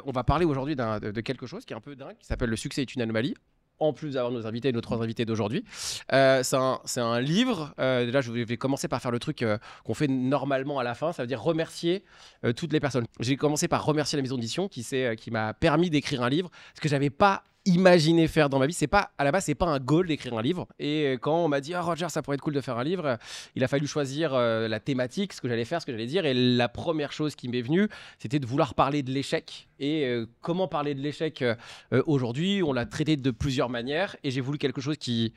On va parler aujourd'hui de quelque chose qui est un peu dingue, qui s'appelle Le succès est une anomalie. En plus d'avoir nos invités, nos trois invités d'aujourd'hui. C'est un livre. Déjà, je vais commencer par faire le truc qu'on fait normalement à la fin. Ça veut dire remercier toutes les personnes. J'ai commencé par remercier la maison d'édition qui m'a permis d'écrire un livre. Ce que j'avais pas imaginé faire dans ma vie. À la base, c'est pas un goal d'écrire un livre. Et quand on m'a dit, Roger, ça pourrait être cool de faire un livre, il a fallu choisir la thématique, ce que j'allais faire, ce que j'allais dire. Et la première chose qui m'est venue, c'était de vouloir parler de l'échec. Et comment parler de l'échec aujourd'hui, on l'a traité de plusieurs manières. Et j'ai voulu quelque chose qui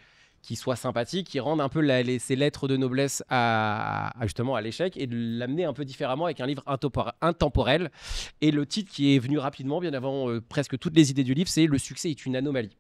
soit sympathique, qui rende un peu ces lettres de noblesse justement à l'échec et de l'amener un peu différemment avec un livre intemporel. Et le titre qui est venu rapidement, bien avant presque toutes les idées du livre, c'est « Le succès est une anomalie ».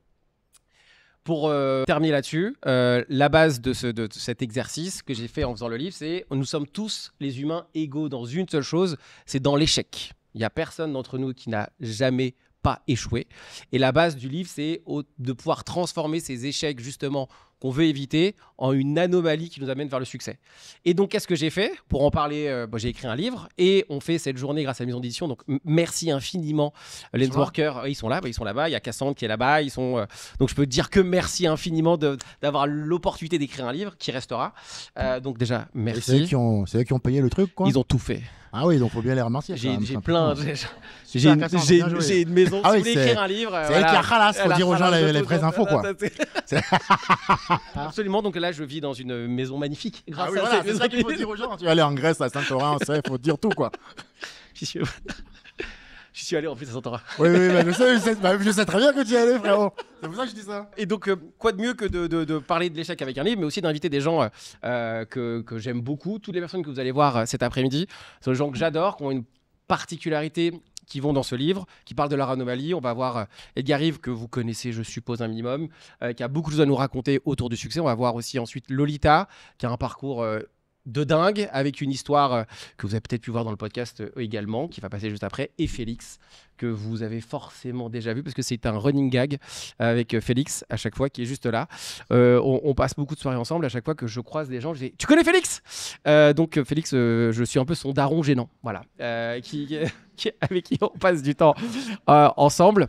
Pour terminer là-dessus, la base de cet exercice que j'ai fait en faisant le livre, c'est nous sommes tous les humains égaux dans une seule chose, c'est dans l'échec. Il n'y a personne d'entre nous qui n'a jamais pas échoué. Et la base du livre, c'est de pouvoir transformer ces échecs justement qu'on veut éviter en une anomalie qui nous amène vers le succès. Et donc, qu'est-ce que j'ai fait? Pour en parler, j'ai écrit un livre et on fait cette journée grâce à la maison d'édition. Donc, merci infiniment, les workers. Ils sont là-bas. Il y a Cassandre qui est là-bas. Donc, je peux dire que merci infiniment d'avoir l'opportunité d'écrire un livre qui restera. Donc, déjà, merci. C'est eux qui ont payé le truc, quoi. Ils ont tout fait. Ah oui, donc il faut bien les remercier. J'ai une maison sous écrire un livre. C'est elle qui a khalass, faut dire aux gens les vraies infos, quoi. Absolument, donc là je vis dans une maison magnifique. Grâce à voilà, c'est ça qu'il faut dire aux gens. Tu vas aller en Grèce, à Saint-Orin, il faut dire tout, quoi. J'y suis allé en plus à Saint-Orin. Oui, mais je sais très bien que tu y es allé, frérot. C'est pour ça que je dis ça. Et donc, quoi de mieux que de parler de l'échec avec un livre, mais aussi d'inviter des gens que j'aime beaucoup. Toutes les personnes que vous allez voir cet après-midi sont des gens que j'adore, qui ont une particularité qui vont dans ce livre, qui parlent de leur anomalie. On va voir Edgar Rive, que vous connaissez, je suppose, un minimum, qui a beaucoup de choses à nous raconter autour du succès. On va voir aussi ensuite Lolita, qui a un parcours de dingue, avec une histoire que vous avez peut-être pu voir dans le podcast également, qui va passer juste après, et Félix, que vous avez forcément déjà vu, parce que c'est un running gag avec Félix, à chaque fois, qui est juste là. On passe beaucoup de soirées ensemble, à chaque fois que je croise des gens, je dis « Tu connais Félix ?» Donc Félix, je suis un peu son daron gênant, voilà, avec qui on passe du temps ensemble.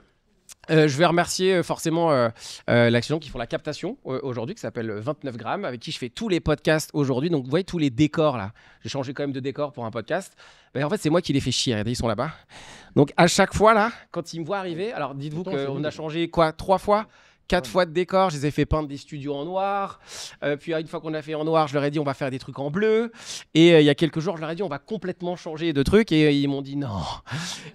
Je vais remercier forcément l'Action qui font la captation aujourd'hui, qui s'appelle 29 grammes, avec qui je fais tous les podcasts aujourd'hui. Donc vous voyez tous les décors là, j'ai changé quand même de décor pour un podcast. Ben, en fait c'est moi qui les fais chier, regardez, ils sont là-bas. Donc à chaque fois là, quand ils me voient arriver, alors dites-vous qu'on a changé quoi, 3 fois 4 fois de décor, je les ai fait peindre des studios en noir. Puis une fois qu'on a fait en noir, je leur ai dit on va faire des trucs en bleu. Et il y a quelques jours, je leur ai dit on va complètement changer de truc. Et ils m'ont dit non.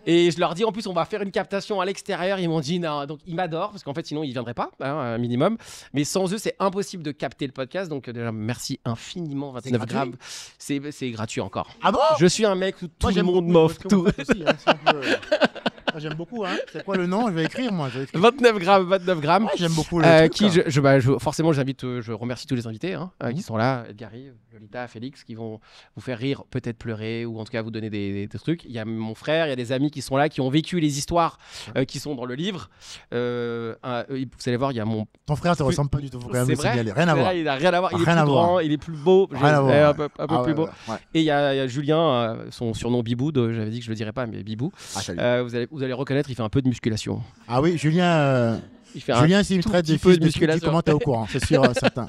Et je leur dis en plus on va faire une captation à l'extérieur. Ils m'ont dit non. Donc ils m'adorent parce qu'en fait sinon ils ne viendraient pas, un minimum. Mais sans eux, c'est impossible de capter le podcast. Donc déjà merci infiniment. 29 grammes. C'est gratuit encore. Ah bon? Je suis un mec où tout le monde m'offre tout. J'aime beaucoup, hein. C'est quoi le nom? Je vais écrire, moi. 29 grammes. Ouais, j'aime beaucoup le truc. Forcément, je remercie tous les invités qui sont là, Edgar Rive, Lolita, Félix, qui vont vous faire rire, peut-être pleurer, ou en tout cas vous donner des trucs. Il y a mon frère, il y a des amis qui sont là, qui ont vécu les histoires qui sont dans le livre. Vous allez voir, il y a mon... Ton frère te ressemble pas du tout, faut quand même le signaler. Rien à voir. Il n'a rien à voir, il est plus grand, il est plus beau, un peu plus beau. Ouais. Et il y a Julien, son surnom Bibou, j'avais dit que je le dirais pas, mais Bibou. Vous allez reconnaître, il fait un peu de musculation. Ah oui, Julien, s'il me traite de fils de pute, dis comment t'es au courant, c'est sûr, certain.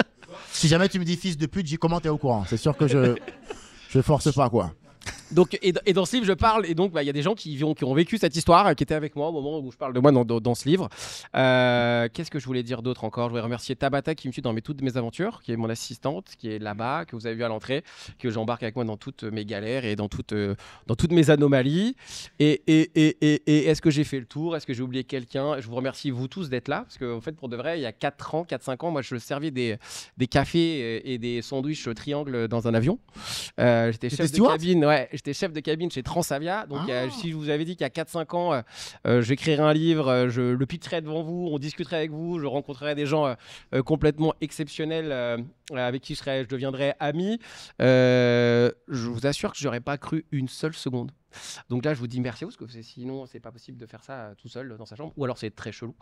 Si jamais tu me dis fils de pute, dis comment t'es au courant. C'est sûr que je force pas, quoi. Donc, et dans ce livre, je parle, et donc il y a des gens qui ont vécu cette histoire, qui étaient avec moi au moment où je parle de moi dans ce livre. Qu'est-ce que je voulais dire d'autre encore? Je voulais remercier Tabata qui me suit dans toutes mes aventures, qui est mon assistante, qui est là-bas, que vous avez vu à l'entrée, que j'embarque avec moi dans toutes mes galères et dans toutes mes anomalies. Et est-ce que j'ai fait le tour? Est-ce que j'ai oublié quelqu'un? Je vous remercie vous tous d'être là, parce qu'en fait, pour de vrai, il y a 4-5 ans, moi je servais des cafés et des sandwichs triangles dans un avion. J'étais chef de cabine, ouais. J'étais chef de cabine chez Transavia. Donc, si je vous avais dit qu'il y a 4-5 ans, j'écrirais un livre, je le pitcherais devant vous, on discuterait avec vous, je rencontrerais des gens complètement exceptionnels avec qui je deviendrais ami. Je vous assure que je n'aurais pas cru une seule seconde. Donc là, je vous dis merci à vous, parce que sinon, c'est pas possible de faire ça tout seul dans sa chambre. Ou alors, c'est très chelou.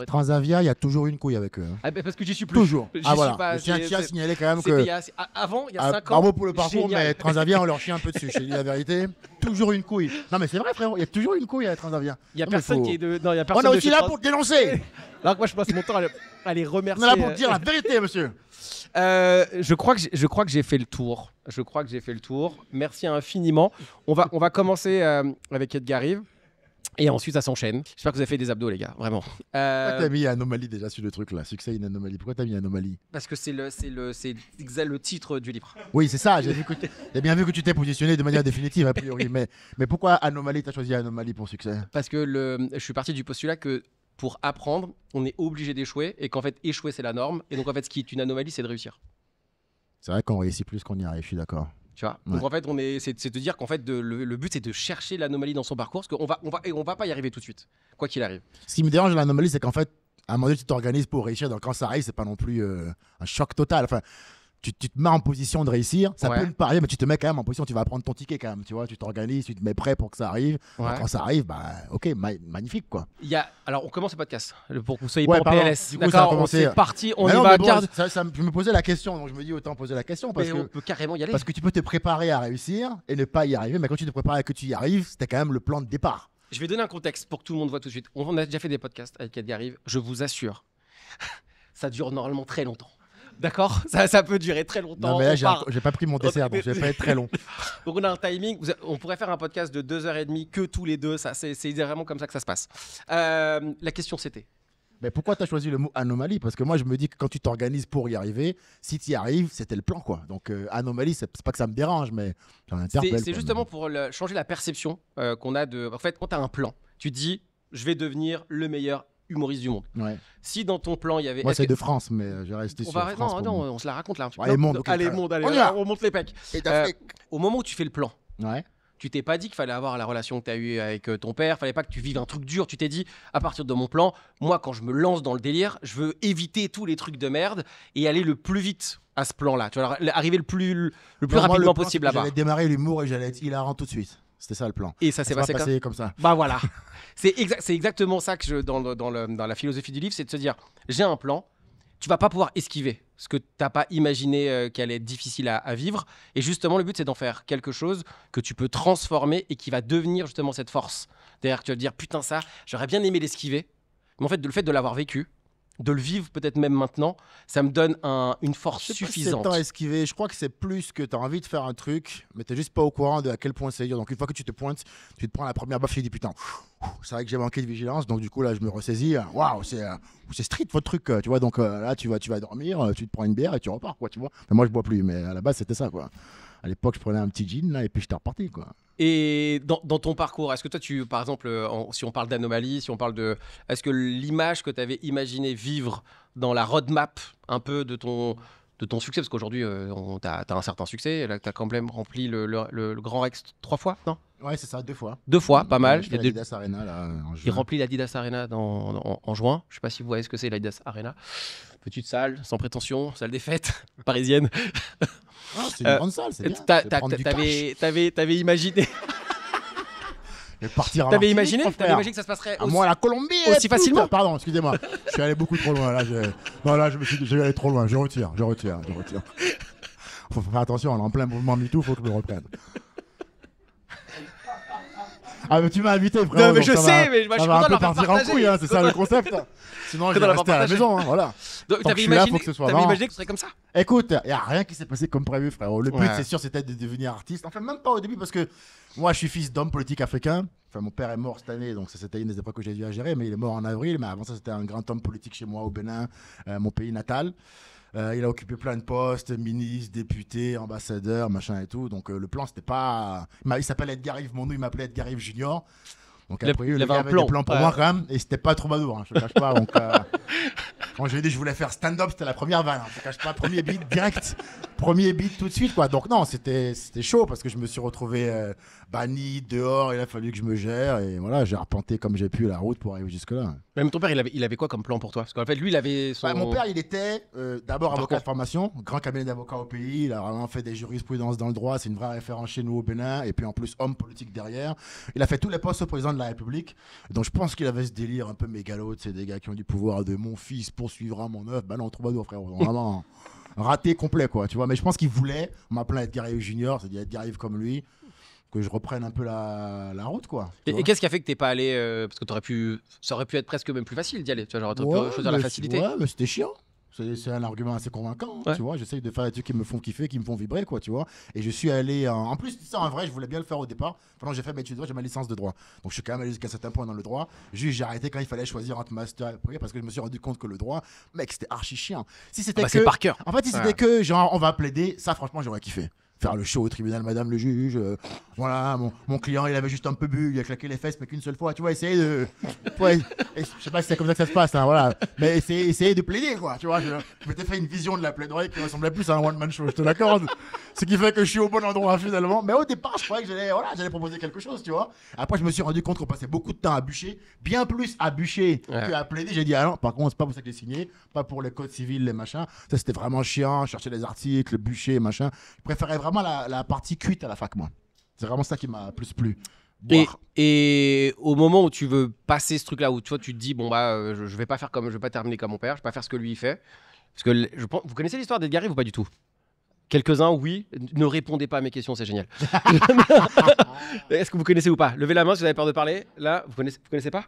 Transavia, il y a toujours une couille avec eux. Hein. Ah, parce que j'y suis plus. Toujours. Voilà. Je tiens à signaler quand même que... Avant, il y a 5 ans. Bravo pour le parcours, génial. Mais Transavia, on leur chie un peu dessus. Je te dis la vérité. toujours une couille. Non, mais c'est vrai, frérot, il y a toujours une couille à Transavia. Il n'y a personne qui est de. Non, il y a personne. On est aussi là pour te dénoncer. Alors que moi, je passe mon temps à les remercier. On est là pour te dire la vérité, monsieur. Je crois que j'ai fait le tour. Merci infiniment. On va commencer avec Edgar Rive. Et ensuite, ça s'enchaîne. J'espère que vous avez fait des abdos, les gars, vraiment. Pourquoi t'as mis Anomalie déjà sur le truc là? Succès une anomalie. Pourquoi t'as mis Anomalie? Parce que c'est le titre du livre. Oui, c'est ça. J'ai bien vu que tu t'es positionné de manière définitive, a priori. Mais pourquoi Anomalie? T'as choisi Anomalie pour Succès? Parce que je suis parti du postulat que pour apprendre, on est obligé d'échouer et qu'en fait, échouer, c'est la norme. Et donc, en fait, ce qui est une anomalie, c'est de réussir. C'est vrai qu'on réussit plus qu'on y arrive, je suis d'accord. Tu vois. Ouais. Donc en fait, c'est de dire qu'en fait, le but, c'est de chercher l'anomalie dans son parcours, parce qu'on va pas y arriver tout de suite, quoi qu'il arrive. Ce qui me dérange dans l'anomalie, c'est qu'en fait, à un moment donné, tu t'organises pour réussir. Donc quand ça arrive, c'est pas non plus un choc total. Enfin, tu te mets en position de réussir. Ça peut ne pas arriver, mais tu te mets quand même en position. Tu vas prendre ton ticket quand même. Tu vois, tu t'organises, tu te mets prêt pour que ça arrive. Ouais. Quand ça arrive, bah ok, magnifique quoi. Alors on commence le podcast pour que vous soyez pas en PLS. D'accord, c'est parti. On y va. Je me posais la question, donc je me dis autant poser la question parce on peut carrément y aller. Parce que tu peux te préparer à réussir et ne pas y arriver, mais quand tu te prépares et que tu y arrives, c'était quand même le plan de départ. Je vais donner un contexte pour que tout le monde voit tout de suite. On a déjà fait des podcasts avec Edgar Rive. Je vous assure, ça dure normalement très longtemps. D'accord, ça peut durer très longtemps. Non, mais là, j'ai pas pris mon dessert, donc je vais pas être très long. Donc, on a un timing. On pourrait faire un podcast de 2h30 que tous les deux. C'est vraiment comme ça que ça se passe. La question, c'était. Mais pourquoi tu as choisi le mot anomalie? Parce que moi, je me dis que quand tu t'organises pour y arriver, si tu y arrives, c'était le plan, quoi. Donc, anomalie, c'est pas que ça me dérange, mais j'en interpelle. C'est justement pour changer la perception qu'on a de. En fait, quand tu as un plan, tu te dis, je vais devenir le meilleur humoriste du monde. Ouais. Si dans ton plan il y avait. Moi c'est de France, mais je restais sur France. Non, on se la raconte là. Allez, monde, on monte les pecs. Au moment où tu fais le plan, tu t'es pas dit qu'il fallait avoir la relation que tu as eue avec ton père, fallait pas que tu vives un truc dur. Tu t'es dit, à partir de mon plan, moi quand je me lance dans le délire, je veux éviter tous les trucs de merde et aller le plus vite à ce plan là. Tu vas arriver le plus rapidement possible là-bas. J'allais démarrer l'humour et j'allais être hilarant tout de suite. C'était ça le plan. Et ça s'est passé comme ça. Bah voilà. C'est exactement ça que dans la philosophie du livre, c'est de se dire, j'ai un plan, tu vas pas pouvoir esquiver ce que t'as pas imaginé qu'elle est difficile à vivre. Et justement, le but, c'est d'en faire quelque chose que tu peux transformer et qui va devenir justement cette force. C'est-à-dire que tu vas te dire, putain, ça, j'aurais bien aimé l'esquiver. Mais en fait, le fait de l'avoir vécu, de le vivre peut-être même maintenant, ça me donne une force suffisante. C'est pas esquiver, je crois que c'est plus que tu as envie de faire un truc, mais tu n'es juste pas au courant de à quel point c'est dur. Donc une fois que tu te pointes, tu te prends la première baffe, tu te dis putain, c'est vrai que j'ai manqué de vigilance, donc du coup là je me ressaisis, waouh, c'est street votre truc, tu vois, donc là tu vas dormir, tu te prends une bière et tu repars, quoi, tu vois. Enfin, moi je bois plus, mais à la base c'était ça, quoi. À l'époque, je prenais un petit gin là, et puis j'étais reparti, quoi. Et dans ton parcours, est-ce que toi, par exemple, si on parle d'anomalie, si on parle de... Est-ce que l'image que tu avais imaginé vivre dans la roadmap un peu de ton succès, parce qu'aujourd'hui, tu as un certain succès, là, tu as quand même rempli le Grand Rex 3 fois, non? Ouais, c'est ça, 2 fois. 2 fois, pas mal. Il l'Adidas Arena, là, en juin. Il remplit l'Adidas Arena en juin. Je sais pas si vous voyez ce que c'est, l'Adidas Arena. Petite salle, sans prétention, salle des fêtes, parisienne. Ah, c'est une grande salle, c'est bien. T'avais imaginé. T'avais imaginé que ça se passerait moi, la Colombie aussi facilement. Pardon, excusez-moi. Je suis allé beaucoup trop loin. Là, je vais aller trop loin. Je retire. Faut faire attention, on est en plein mouvement MeToo, faut que je me reprenne. Ah, mais tu m'as invité, frère. Non, mais je sais, mais moi, je suis content de leur faire partir en couille, hein, c'est ça le concept. Sinon, je vais rester à la maison, hein, voilà. T'avais imaginé que ce serait comme ça? Écoute, il n'y a rien qui s'est passé comme prévu, frérot. Le but, c'est sûr, c'était de devenir artiste. Enfin, même pas au début, parce que moi, je suis fils d'homme politique africain. Enfin, mon père est mort cette année, donc ça, c'était une des épreuves que j'ai dû à gérer, mais il est mort en avril. Mais avant ça, c'était un grand homme politique chez moi, au Bénin, mon pays natal. Il a occupé plein de postes, ministre, député, ambassadeur, machin et tout. Donc le plan, c'était pas... Il s'appelle Edgar Rive, mon nom, il m'appelait Edgar Rive Junior. Donc après, il avait des plans pour moi quand même, et c'était pas troubadour, hein, je te cache pas. Donc quand j'ai dit que je voulais faire stand-up, c'était la première vanne, hein, je te cache pas, premier beat direct, premier beat tout de suite, quoi. Donc non, c'était chaud parce que je me suis retrouvé banni dehors, il a fallu que je me gère et voilà, j'ai arpenté comme j'ai pu la route pour arriver jusque là. Même ton père, il avait quoi comme plan pour toi? Parce qu'en fait, lui, il avait son... mon père, il était d'abord avocat de formation, grand cabinet d'avocats au pays, il a vraiment fait des jurisprudences dans le droit, c'est une vraie référence chez nous au Bénin, et puis en plus homme politique derrière. Il a fait tous les postes au président de la République, donc je pense qu'il avait ce délire un peu mégalo, c'est des gars qui ont du pouvoir de mon fils poursuivra mon œuvre. Bah non, troubadour, frère, vraiment raté complet, quoi, tu vois. Mais je pense qu'il voulait, on m'appelait Edgar Rive Junior, c'est-à-dire Edgar Rive comme lui. que je reprenne un peu la route, quoi. Et qu'est-ce qui a fait que t'es pas allé parce que ça aurait pu être presque même plus facile d'y aller. Tu vois, genre, pu choisir la facilité. Ouais, mais c'était chiant. C'est un argument assez convaincant, tu vois. J'essaye de faire des trucs qui me font kiffer, qui me font vibrer, quoi, tu vois. Et je suis allé. En plus, ça, en vrai, je voulais bien le faire au départ. Pendant que j'ai fait mes études de droit, j'ai ma licence de droit. Donc, je suis quand même allé jusqu'à un certain point dans le droit. Juste, j'ai arrêté quand il fallait choisir entre master et après, parce que je me suis rendu compte que le droit, mec, c'était archi chiant. Si c'était c'est par cœur. En fait, si c'était que, genre, on va plaider, ça, franchement, j'aurais kiffé. Faire le show au tribunal, madame le juge. Voilà, mon client, il avait juste un peu bu, il a claqué les fesses, mais qu'une seule fois. Tu vois, essayer de. Ouais, je sais pas si c'est comme ça que ça se passe, hein, voilà. Mais essayer de plaider, quoi. Tu vois, je m'étais fait une vision de la plaidoirie qui ressemblait plus à un one-man show, je te l'accorde. Ce qui fait que je suis au bon endroit, finalement. Mais au départ, je croyais que j'allais proposer quelque chose, tu vois. Après, je me suis rendu compte qu'on passait beaucoup de temps à bûcher, bien plus à bûcher qu'à plaider. J'ai dit, ah non, par contre, c'est pas pour ça que j'ai signé, pas pour les codes civils, les machins. Ça, c'était vraiment chiant, chercher les articles, bûcher, machin. Je préférais vraiment la partie cuite à la fac, moi. C'est vraiment ça qui m'a plus plu. Et au moment où tu veux passer ce truc-là, où tu vois, tu te dis, bon, bah, je vais pas terminer comme mon père, je vais pas faire ce que lui il fait. Parce que vous connaissez l'histoire d'Edgar Rive ou pas du tout? Quelques-uns, oui. Ne répondez pas à mes questions, c'est génial. Est-ce que vous connaissez ou pas? Levez la main si vous avez peur de parler. Là, vous connaissez pas?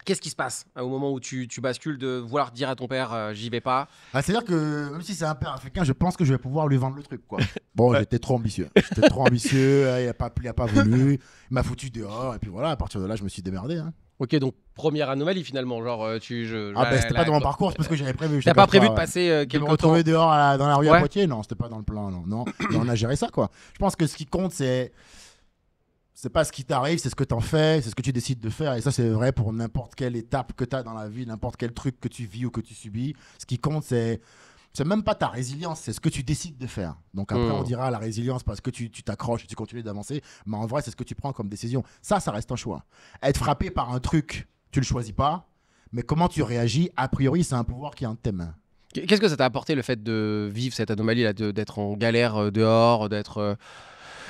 Qu'est-ce qui se passe au moment où tu bascules de vouloir dire à ton père j'y vais pas? C'est-à-dire que même si c'est un père africain, je pense que je vais pouvoir lui vendre le truc, quoi. Bon, j'étais trop ambitieux. Il a pas voulu. Il m'a foutu dehors. Et puis voilà, à partir de là, je me suis démerdé. Hein. Ok, donc première anomalie finalement. Genre, c'était pas dans mon parcours, c'est parce que j'avais prévu. T'as pas prévu de passer quelques temps? De me retrouver dehors dans la rue à Poitiers? Non, c'était pas dans le plan. Non. Et on a géré ça, quoi. Je pense que ce qui compte, c'est pas ce qui t'arrive, c'est ce que t'en fais, c'est ce que tu décides de faire. Et ça, c'est vrai pour n'importe quelle étape que t'as dans la vie, n'importe quel truc que tu vis ou que tu subis. Ce qui compte, c'est même pas ta résilience, c'est ce que tu décides de faire. Donc après, on dira la résilience parce que tu t'accroches et tu continues d'avancer. Mais en vrai, c'est ce que tu prends comme décision. Ça reste un choix. Être frappé par un truc, tu le choisis pas. Mais comment tu réagis, a priori, c'est un pouvoir qui est entre tes mains. Qu'est-ce que ça t'a apporté le fait de vivre cette anomalie-là, d'être en galère dehors, d'être...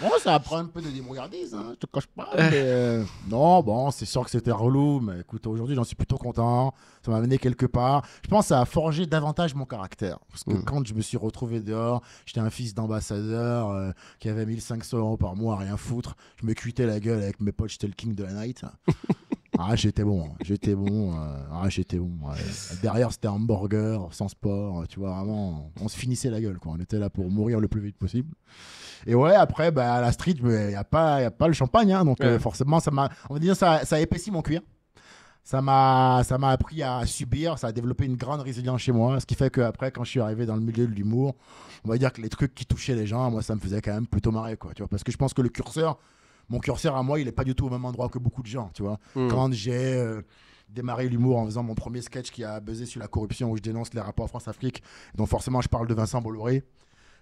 Bon, ça apprend un peu de débrouillardise, hein, je te cache pas. Mais, non, bon, c'est sûr que c'était relou, mais écoute, aujourd'hui, j'en suis plutôt content. Ça m'a amené quelque part. Je pense que ça a forgé davantage mon caractère. Parce que quand je me suis retrouvé dehors, j'étais un fils d'ambassadeur qui avait 1500 € par mois à rien foutre. Je me cuitais la gueule avec mes potes, j'étais le king de la night. J'étais bon. Derrière, c'était un hamburger, sans sport, tu vois, vraiment, on se finissait la gueule, quoi. On était là pour mourir le plus vite possible. Et ouais, après, à la street, il n'y a pas le champagne, hein, donc forcément, on va dire, ça a épaissi mon cuir. Ça m'a appris à subir, ça a développé une grande résilience chez moi, ce qui fait qu'après, quand je suis arrivé dans le milieu de l'humour, on va dire que les trucs qui touchaient les gens, moi, ça me faisait quand même plutôt marrer, quoi, tu vois, parce que je pense que mon curseur à moi, il n'est pas du tout au même endroit que beaucoup de gens, tu vois. Quand j'ai démarré l'humour en faisant mon premier sketch qui a buzzé sur la corruption, où je dénonce les rapports France-Afrique, donc forcément, je parle de Vincent Bolloré.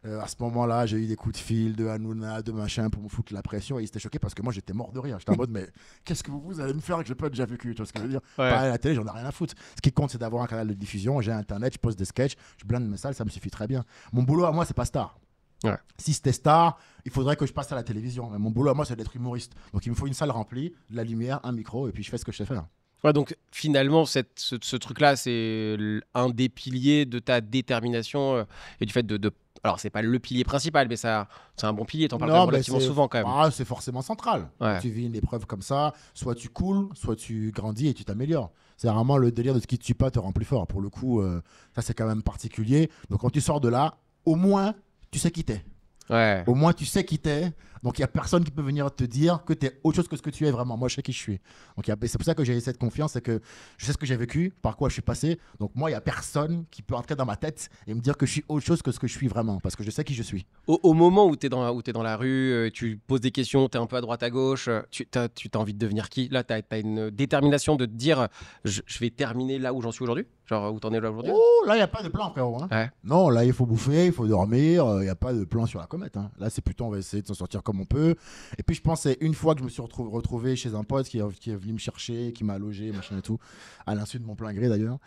À ce moment-là, j'ai eu des coups de fil de Hanouna, de machin pour me foutre la pression et ils étaient choqués parce que moi j'étais mort de rire. J'étais en mode, mais qu'est-ce que vous allez me faire que j'ai pas déjà vécu? Tu vois ce que je veux dire? Pareil à la télé, j'en ai rien à foutre. Ce qui compte, c'est d'avoir un canal de diffusion. J'ai internet, je poste des sketchs, je blinde mes salles, ça me suffit très bien. Mon boulot à moi, c'est pas star. Ouais. Si c'était star, il faudrait que je passe à la télévision. Mais mon boulot à moi, c'est d'être humoriste. Donc il me faut une salle remplie, de la lumière, un micro et puis je fais ce que je sais faire. Ouais, donc finalement, ce truc-là, c'est un des piliers de ta détermination et du fait de alors, c'est pas le pilier principal, mais c'est un bon pilier. T'en parles relativement souvent quand même. C'est forcément central. Ouais. Tu vis une épreuve comme ça, soit tu coules, soit tu grandis et tu t'améliores. C'est vraiment le délire de ce qui te tue pas te rend plus fort. Pour le coup, ça c'est quand même particulier. Donc quand tu sors de là, au moins, tu sais qui t'es. Ouais. Au moins, tu sais qui t'es. Donc, il n'y a personne qui peut venir te dire que tu es autre chose que ce que tu es vraiment. Moi, je sais qui je suis. Donc, c'est pour ça que j'ai cette confiance, c'est que je sais ce que j'ai vécu, par quoi je suis passé. Donc, moi, il n'y a personne qui peut entrer dans ma tête et me dire que je suis autre chose que ce que je suis vraiment, parce que je sais qui je suis. Au moment où tu es dans la rue, tu poses des questions, tu es un peu à droite, à gauche, tu as envie de devenir qui? Là, tu as une détermination de te dire je vais terminer là où j'en suis aujourd'hui? Genre, où t'en es là aujourd'hui? Oh, là, il n'y a pas de plan, frérot. Hein. Ouais. Non, là, il faut bouffer, il faut dormir. Il n'y a pas de plan sur la comète. Hein. Là, c'est plutôt, on va essayer de s'en sortir comme on peut. Et puis, je pense, c'est une fois que je me suis retrouvé chez un pote qui est venu me chercher, qui m'a logé, machin et tout, à l'insu de mon plein gré d'ailleurs.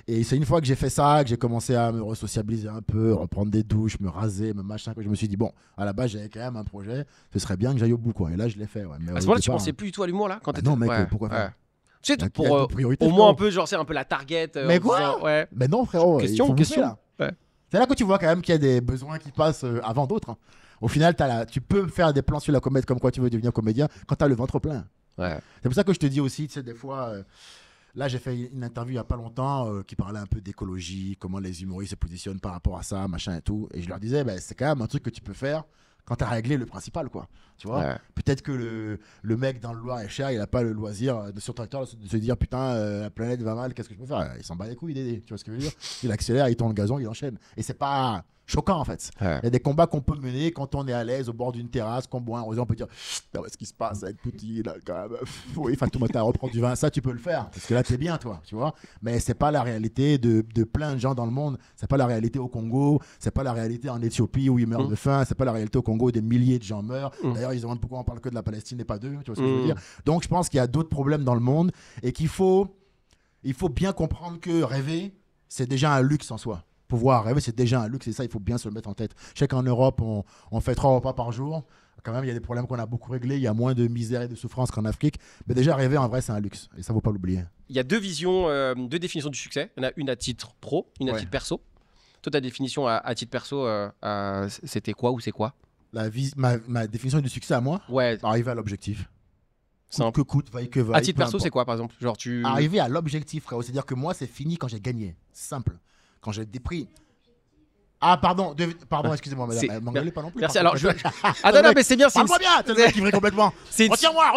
Et c'est une fois que j'ai fait ça, que j'ai commencé à me resociabiliser un peu, reprendre des douches, me raser, me machin, que je me suis dit, bon, à la base, j'avais quand même un projet. Ce serait bien que j'aille au bout, quoi. Et là, je l'ai fait. Ouais. Mais à ce moment-là, tu pensais plus du tout à l'humour, là quand non, mec, pourquoi faire? Tu sais, pour au moins un peu, genre, c'est un peu la target. Mais quoi? Ouais. Mais non, frérot. Question. Là. Ouais. C'est là que tu vois quand même qu'il y a des besoins qui passent avant d'autres. Hein. Au final, tu peux faire des plans sur la comète comme quoi tu veux devenir comédien quand tu as le ventre plein. Ouais. C'est pour ça que je te dis aussi, tu sais, des fois, là, j'ai fait une interview il n'y a pas longtemps qui parlait un peu d'écologie, comment les humoristes se positionnent par rapport à ça, machin et tout. Et je leur disais, c'est quand même un truc que tu peux faire quand tu as réglé le principal, quoi. Tu vois, peut-être que le mec dans le Loir-et-Cher, il n'a pas le loisir de sur tracteur de se dire putain, la planète va mal, qu'est-ce que je peux faire? Il s'en bat les couilles, Dédé. Tu vois ce que je veux dire? Il accélère, il tourne le gazon, il enchaîne. Et c'est pas choquant en fait. Il y a des combats qu'on peut mener quand on est à l'aise au bord d'une terrasse, qu'on boit un rosé, on peut dire ce qui se passe avec Poutine, là, quand même. Oui, Fatoumata reprend du vin, ça tu peux le faire parce que là t'es bien toi, tu vois. Mais c'est pas la réalité de plein de gens dans le monde. C'est pas la réalité au Congo, c'est pas la réalité en Éthiopie où ils meurent de faim, c'est pas la réalité au Congo où des milliers de gens meurent. D'ailleurs ils se demandent pourquoi on parle que de la Palestine et pas d'eux, tu vois ce que je veux dire. Donc je pense qu'il y a d'autres problèmes dans le monde et il faut bien comprendre que rêver c'est déjà un luxe en soi. Pouvoir rêver, c'est déjà un luxe et ça, il faut bien se le mettre en tête. Je sais qu'en Europe, on fait 3 repas par jour. Quand même, il y a des problèmes qu'on a beaucoup réglés. Il y a moins de misère et de souffrance qu'en Afrique. Mais déjà, rêver, en vrai, c'est un luxe. Et ça, il ne faut pas l'oublier. Il y a deux visions, deux définitions du succès. Il y en a une à titre pro, une à titre perso. Toi, ta définition à titre perso, c'était quoi ou c'est quoi? Ma définition du succès à moi, arriver à l'objectif. Coûte que coûte, vaille que vaille. À titre perso, c'est quoi, par exemple? Genre, Arriver à l'objectif, frérot. C'est-à-dire que moi, c'est fini quand j'ai gagné. C'est simple. Quand j'ai des prix. Ah, pardon, excusez-moi, madame. M'engueulez pas non plus. Merci. Alors, ah non, mais c'est bien. Parle-moi bien, t'es le mec qui vrille complètement. Retiens-moi.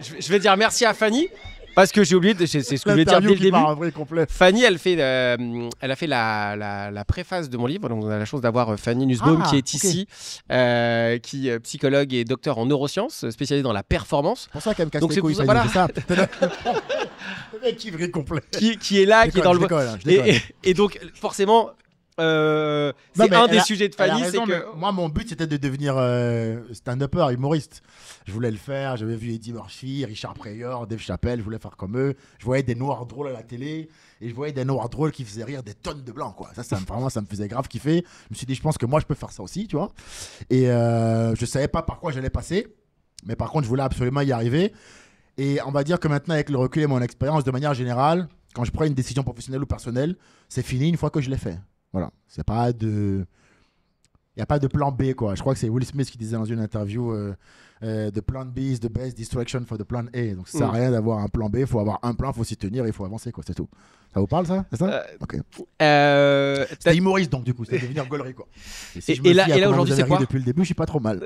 Je vais dire merci à Fanny. Parce que j'ai oublié, c'est ce que je voulais dire dès le début. Fanny, elle a fait la préface de mon livre. Donc, on a la chance d'avoir Fanny Nussbaum qui est ici, qui est psychologue et docteur en neurosciences, spécialisée dans la performance. C'est pour ça qu'elle me casse les couilles, voilà. Ça. Le mec qui vrille complet. Qui est là, qui est dans le... Et donc, forcément... c'est un des sujets de Fanny, c'est que moi mon but c'était de devenir stand-upper, humoriste. Je voulais le faire, j'avais vu Eddie Murphy, Richard Pryor, Dave Chappelle, je voulais faire comme eux. Je voyais des noirs drôles à la télé et je voyais des noirs drôles qui faisaient rire des tonnes de blancs, quoi. Vraiment ça me faisait grave kiffer. Je me suis dit je pense que moi je peux faire ça aussi, tu vois. Et je savais pas par quoi j'allais passer, mais par contre je voulais absolument y arriver. Et on va dire que maintenant avec le recul et mon expérience de manière générale, quand je prends une décision professionnelle ou personnelle, c'est fini une fois que je l'ai fait. Voilà, il n'y a pas de plan B, quoi. Je crois que c'est Will Smith qui disait dans une interview The plan B is the best distraction for the plan A. Donc ça sert à rien d'avoir un plan B, il faut avoir un plan, il faut s'y tenir, il faut avancer, quoi. C'est tout. Ça vous parle, ça? C'est ça? Ok. C'était humoriste, donc du coup, c'était devenir gaulerie, quoi. Et, si et là aujourd'hui, c'est quoi? Depuis le début, je suis pas trop mal.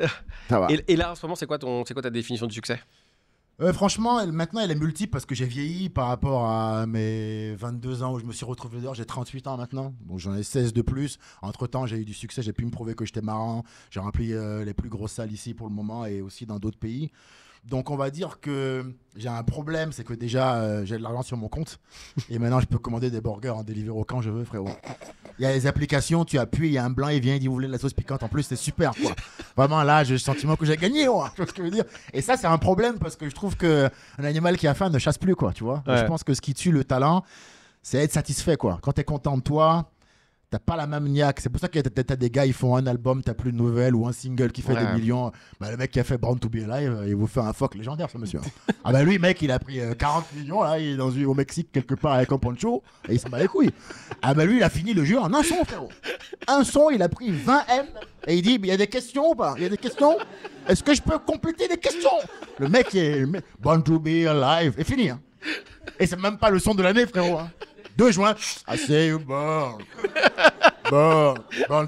Ça va. Et là, en ce moment, c'est quoi ta définition de succès? Franchement, maintenant, elle est multiple parce que j'ai vieilli par rapport à mes 22 ans où je me suis retrouvé dehors. J'ai 38 ans maintenant, donc j'en ai 16 de plus. Entre-temps, j'ai eu du succès, j'ai pu me prouver que j'étais marrant. J'ai rempli les plus grosses salles ici pour le moment et aussi dans d'autres pays. Donc, on va dire que j'ai un problème, c'est que déjà, j'ai de l'argent sur mon compte. Et maintenant, je peux commander des burgers en Deliveroo quand je veux, frérot. Il y a les applications, tu appuies, il y a un blanc, il vient, il dit, vous voulez de la sauce piquante. En plus, c'est super, quoi. Vraiment, là, j'ai le sentiment que j'ai gagné, moi. Tu vois ce que je veux dire? Et ça, c'est un problème parce que je trouve qu'un animal qui a faim ne chasse plus, quoi, tu vois. Ouais. Je pense que ce qui tue le talent, c'est être satisfait, quoi. Quand tu es content de toi, t'as pas la même niaque. C'est pour ça que t'as des gars, ils font un album, t'as plus de nouvelles ou un single qui fait des millions. Bah, le mec qui a fait Born to Be Alive, il vous fait un fuck légendaire, ce monsieur. Ah bah lui, mec, il a pris 40 millions, là, il est au Mexique quelque part avec un poncho et il s'en bat les couilles. Ah bah lui, il a fini le jeu en un son, frérot. Un son, il a pris 20 M et il dit, il y a des questions ou pas? Il y a des questions? Est-ce que je peux compléter les questions? Le mec est Born to Be Alive et fini. Hein. Et c'est même pas le son de l'année, frérot. Hein. 2 juin, I say you born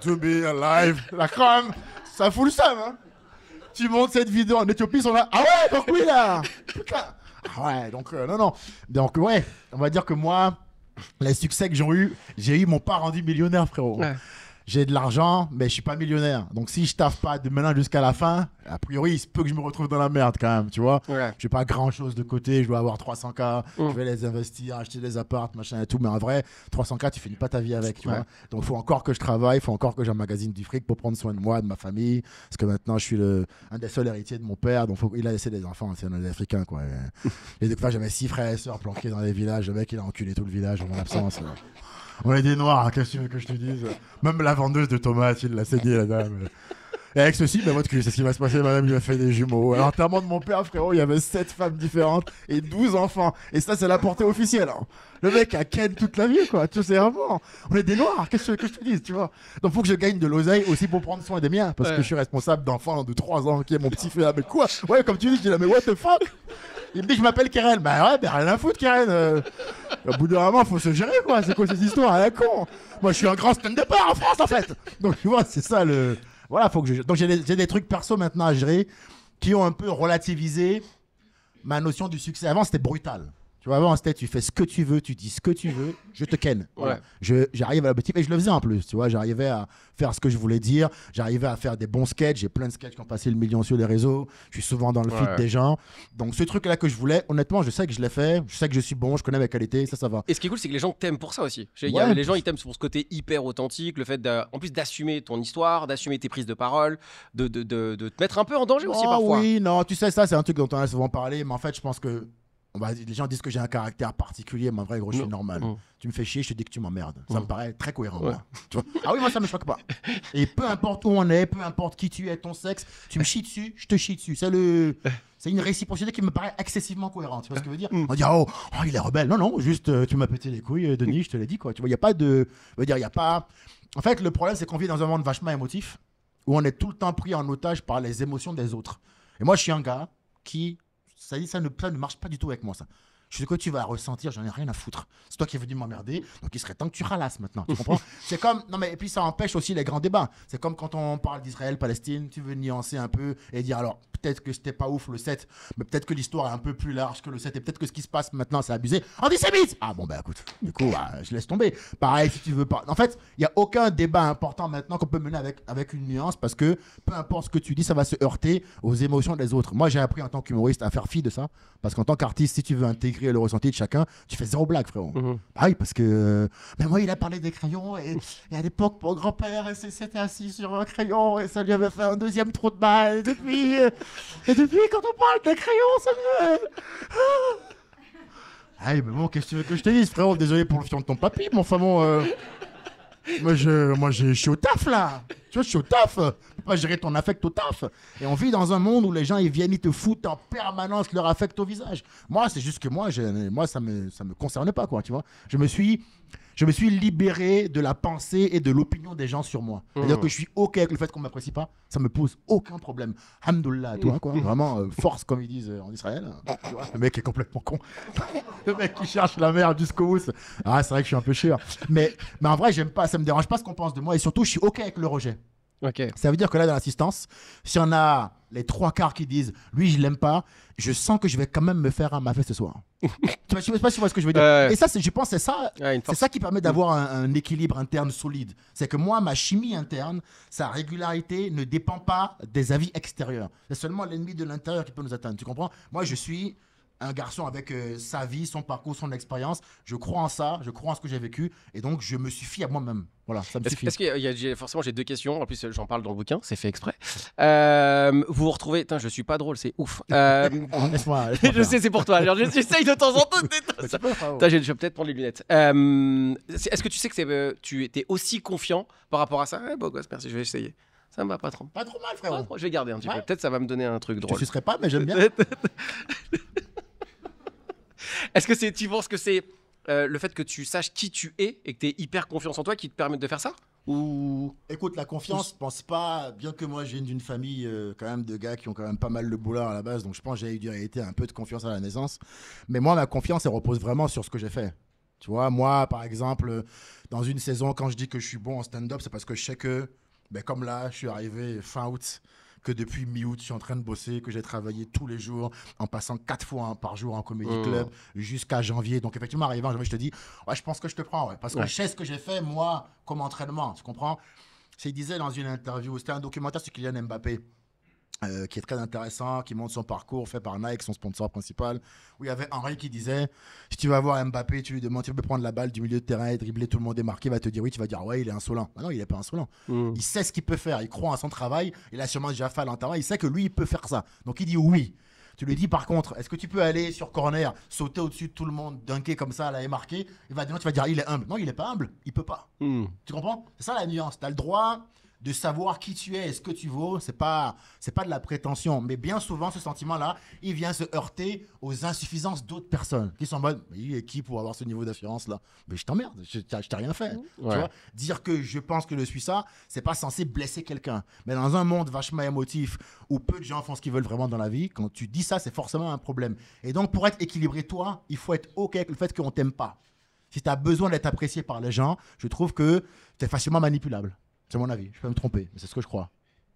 to be alive. La crème, ça fout le seum, hein. Tu montes cette vidéo en Éthiopie, ils sont là. Ah ouais, donc oui, là. Putain. Ah ouais, donc non. Donc ouais, on va dire que moi, les succès que j'ai eu m'ont pas rendu millionnaire, frérot. Ouais. J'ai de l'argent, mais je suis pas millionnaire. Donc si je taffe pas de maintenant jusqu'à la fin, a priori, il se peut que je me retrouve dans la merde quand même, tu vois. Ouais. Je n'ai pas grand-chose de côté, je dois avoir 300K, je vais les investir, acheter des apparts, machin et tout. Mais en vrai, 300K, tu finis pas ta vie avec, tu vois. Donc il faut encore que je travaille, il faut encore que j'emmagasine du fric pour prendre soin de moi, de ma famille. Parce que maintenant, je suis un des seuls héritiers de mon père, donc il a laissé des enfants, c'est un Africain, quoi. Et des fois, j'avais 6 frères et sœurs planqués dans les villages. Le mec, il a enculé tout le village en mon absence. On est des noirs, hein, qu'est-ce que tu veux que je te dise? Même la vendeuse de tomates, il l'a saigné, la dame. Et avec ceci, bah, votre cul, c'est ce qui va se passer. Madame, il a fait des jumeaux. À l'enterrement de mon père, frérot, il y avait 7 femmes différentes et 12 enfants. Et ça, c'est la portée officielle. Hein. Le mec a ken toute la vie, quoi. Tu sais, vraiment. On est des noirs, qu'est-ce que je te dise, tu vois. Donc, faut que je gagne de l'oseille aussi pour prendre soin des miens. Parce que je suis responsable d'enfants de 3 ans qui est mon petit frère. Mais quoi? Ouais, comme tu dis, je dis là, mais what the fuck? Il me dit, je m'appelle Keren. Bah ouais, rien à foutre, Keren. Au bout d'un moment, faut se gérer, quoi. C'est quoi ces histoires à la con? Moi, je suis un grand stand-upper en France, en fait. Donc, tu vois, c'est ça le. Voilà, faut que je. Donc, j'ai des trucs perso maintenant à gérer qui ont un peu relativisé ma notion du succès. Avant, c'était brutal. Tu vois, avant, c'était tu fais ce que tu veux, tu dis ce que tu veux, je te ken. Voilà. J'arrive à l'objectif et je le faisais en plus. Tu vois, j'arrivais à faire ce que je voulais dire, j'arrivais à faire des bons sketchs. J'ai plein de sketchs qui ont passé le million sur les réseaux. Je suis souvent dans le feed des gens. Donc, ce truc-là que je voulais, honnêtement, je sais que je l'ai fait. Je sais que je suis bon, je connais ma qualité, ça va. Et ce qui est cool, c'est que les gens t'aiment pour ça aussi. Les gens, ils t'aiment pour ce côté hyper authentique, le fait en plus d'assumer ton histoire, d'assumer tes prises de parole, de te mettre un peu en danger aussi parfois. Oui, non, tu sais, ça, c'est un truc dont on a souvent parlé, mais en fait, je pense que. Les gens disent que j'ai un caractère particulier, mais en vrai, gros, je suis normal. Tu me fais chier, je te dis que tu m'emmerdes. Ça me paraît très cohérent. Moi. Tu vois, ah oui, moi, ça me choque pas. Et peu importe où on est, peu importe qui tu es, ton sexe, tu me chies dessus, je te chie dessus. C'est une réciprocité qui me paraît excessivement cohérente. Tu vois ce que je veux dire? On dit, oh, il est rebelle. Non, non, juste, tu m'as pété les couilles, Denis, je te l'ai dit, quoi. Tu vois, il n'y a pas de. Je veux dire, il n'y a pas. En fait, le problème, c'est qu'on vit dans un monde vachement émotif, où on est tout le temps pris en otage par les émotions des autres. Et moi, je suis un gars qui. Ça ne marche pas du tout avec moi, ça. Je sais quoi tu vas ressentir, j'en ai rien à foutre. C'est toi qui es venu m'emmerder, donc il serait temps que tu ralasses maintenant. Tu comprends? C'est comme. Non, mais et puis ça empêche aussi les grands débats. C'est comme quand on parle d'Israël, Palestine, tu veux nuancer un peu et dire alors peut-être que c'était pas ouf le 7, mais peut-être que l'histoire est un peu plus large que le 7 et peut-être que ce qui se passe maintenant c'est abusé. Antisémite! Ah bon, bah écoute, du coup, je laisse tomber. Pareil, si tu veux pas. En fait, il n'y a aucun débat important maintenant qu'on peut mener avec une nuance parce que peu importe ce que tu dis, ça va se heurter aux émotions des autres. Moi, j'ai appris en tant qu'humoriste à faire fi de ça parce qu'en tant qu'artiste, si tu veux intégrer le ressenti de chacun, tu fais zéro blague, frérot. Ah oui, parce que. Mais moi, il a parlé des crayons et à l'époque, mon grand-père s'était assis sur un crayon et ça lui avait fait un deuxième trou de balle. Et depuis, quand on parle des crayons, ça me. Ah oui, mais bon, qu'est-ce que tu veux que je te dise, frérot? Désolé pour le fion de ton papy, mais enfin bon. Moi, je suis au taf, là. Tu vois, je suis au taf. Tu peux pas gérer ton affect au taf. Et on vit dans un monde où les gens, ils viennent, ils te foutent en permanence leur affect au visage. Moi, c'est juste que moi, ça me concerne pas, quoi, tu vois. Je me suis libéré de la pensée et de l'opinion des gens sur moi. C'est-à-dire que je suis OK avec le fait qu'on m'apprécie pas. Ça me pose aucun problème. Hamdoullah, toi, quoi. Vraiment, force, comme ils disent en Israël. Tu vois, le mec est complètement con. Le mec qui cherche la merde jusqu'au bout. Ah, c'est vrai que je suis un peu chieur. Mais en vrai, j'aime pas. Ça me dérange pas ce qu'on pense de moi. Et surtout, je suis OK avec le rejet. Okay. Ça veut dire que là, dans l'assistance, s'il y en a les 3/4 qui disent lui, je l'aime pas, je sens que je vais quand même me faire un mauvais ce soir. Je sais pas si tu vois ce que je veux dire. Et ça, je pense que c'est ça qui permet d'avoir un équilibre interne solide. C'est que moi, ma chimie interne, sa régularité ne dépend pas des avis extérieurs. C'est seulement l'ennemi de l'intérieur qui peut nous atteindre. Tu comprends? Moi, je suis un garçon avec sa vie, son parcours, son expérience. Je crois en ça, je crois en ce que j'ai vécu. Et donc, je me suffis à moi-même. Voilà, ça me suffit. Parce que forcément, j'ai 2 questions. En plus, j'en parle dans le bouquin, c'est fait exprès. Vous vous retrouvez. Putain, je suis pas drôle, c'est ouf. Laisse-moi je sais, c'est pour toi. J'essaye de temps en temps. Je vais peut-être prendre les lunettes. Est-ce que tu sais que tu étais aussi confiant par rapport à ça? Beau gosse, merci, je vais essayer. Ça me va pas trop. Pas trop mal, frérot. Je vais garder un petit peu. Peut-être ça va me donner un truc drôle. Je ne sucerai pas, mais j'aime bien. Est-ce que tu penses que c'est le fait que tu saches qui tu es et que tu aies hyper confiance en toi qui te permet de faire ça? Ou... Écoute, la confiance, je pense pas, bien que moi je vienne d'une famille quand même de gars qui ont quand même pas mal le boulard à la base, donc je pense que j'ai eu réalité un peu de confiance à la naissance. Mais moi, ma confiance, elle repose vraiment sur ce que j'ai fait. Tu vois, moi, par exemple, dans une saison, quand je dis que je suis bon en stand-up, c'est parce que je sais que, comme là, je suis arrivé fin août, que depuis mi-août, je suis en train de bosser, que j'ai travaillé tous les jours, en passant 4 fois par jour en comédie club, jusqu'à janvier. Donc, effectivement, arrivant en janvier, je te dis, ouais, je pense que je te prends, ouais, parce que je sais ce que j'ai fait, moi, comme entraînement, tu comprends? Il disait dans une interview, c'était un documentaire sur Kylian Mbappé, qui est très intéressant, qui montre son parcours fait par Nike, son sponsor principal, où il y avait Henry qui disait, si tu vas voir Mbappé, tu lui demandes, tu peux prendre la balle du milieu de terrain et dribbler, tout le monde est marqué, il va te dire oui, tu vas dire ouais, il est insolent. Non, il n'est pas insolent. Il sait ce qu'il peut faire, il croit en son travail, il a sûrement déjà fait à l'entraînement, il sait que lui, il peut faire ça. Donc il dit oui. Tu lui dis par contre, est-ce que tu peux aller sur corner, sauter au-dessus de tout le monde, dunker comme ça, là et marquer? Tu vas dire il est humble. Non, il n'est pas humble, il peut pas. Tu comprends? C'est ça la nuance. Tu as le droit de savoir qui tu es et ce que tu vaux, c'est pas de la prétention. Mais bien souvent, ce sentiment-là, il vient se heurter aux insuffisances d'autres personnes qui sont en mode, mais il est qui pour avoir ce niveau d'assurance-là? Mais je t'emmerde, je t'ai rien fait. Ouais. Tu vois, dire que je pense que je suis ça, c'est pas censé blesser quelqu'un. Mais dans un monde vachement émotif où peu de gens font ce qu'ils veulent vraiment dans la vie, quand tu dis ça, c'est forcément un problème. Et donc, pour être équilibré, toi, il faut être OK avec le fait qu'on t'aime pas. Si tu as besoin d'être apprécié par les gens, je trouve que tu es facilement manipulable. C'est mon avis. Je peux me tromper, mais c'est ce que je crois.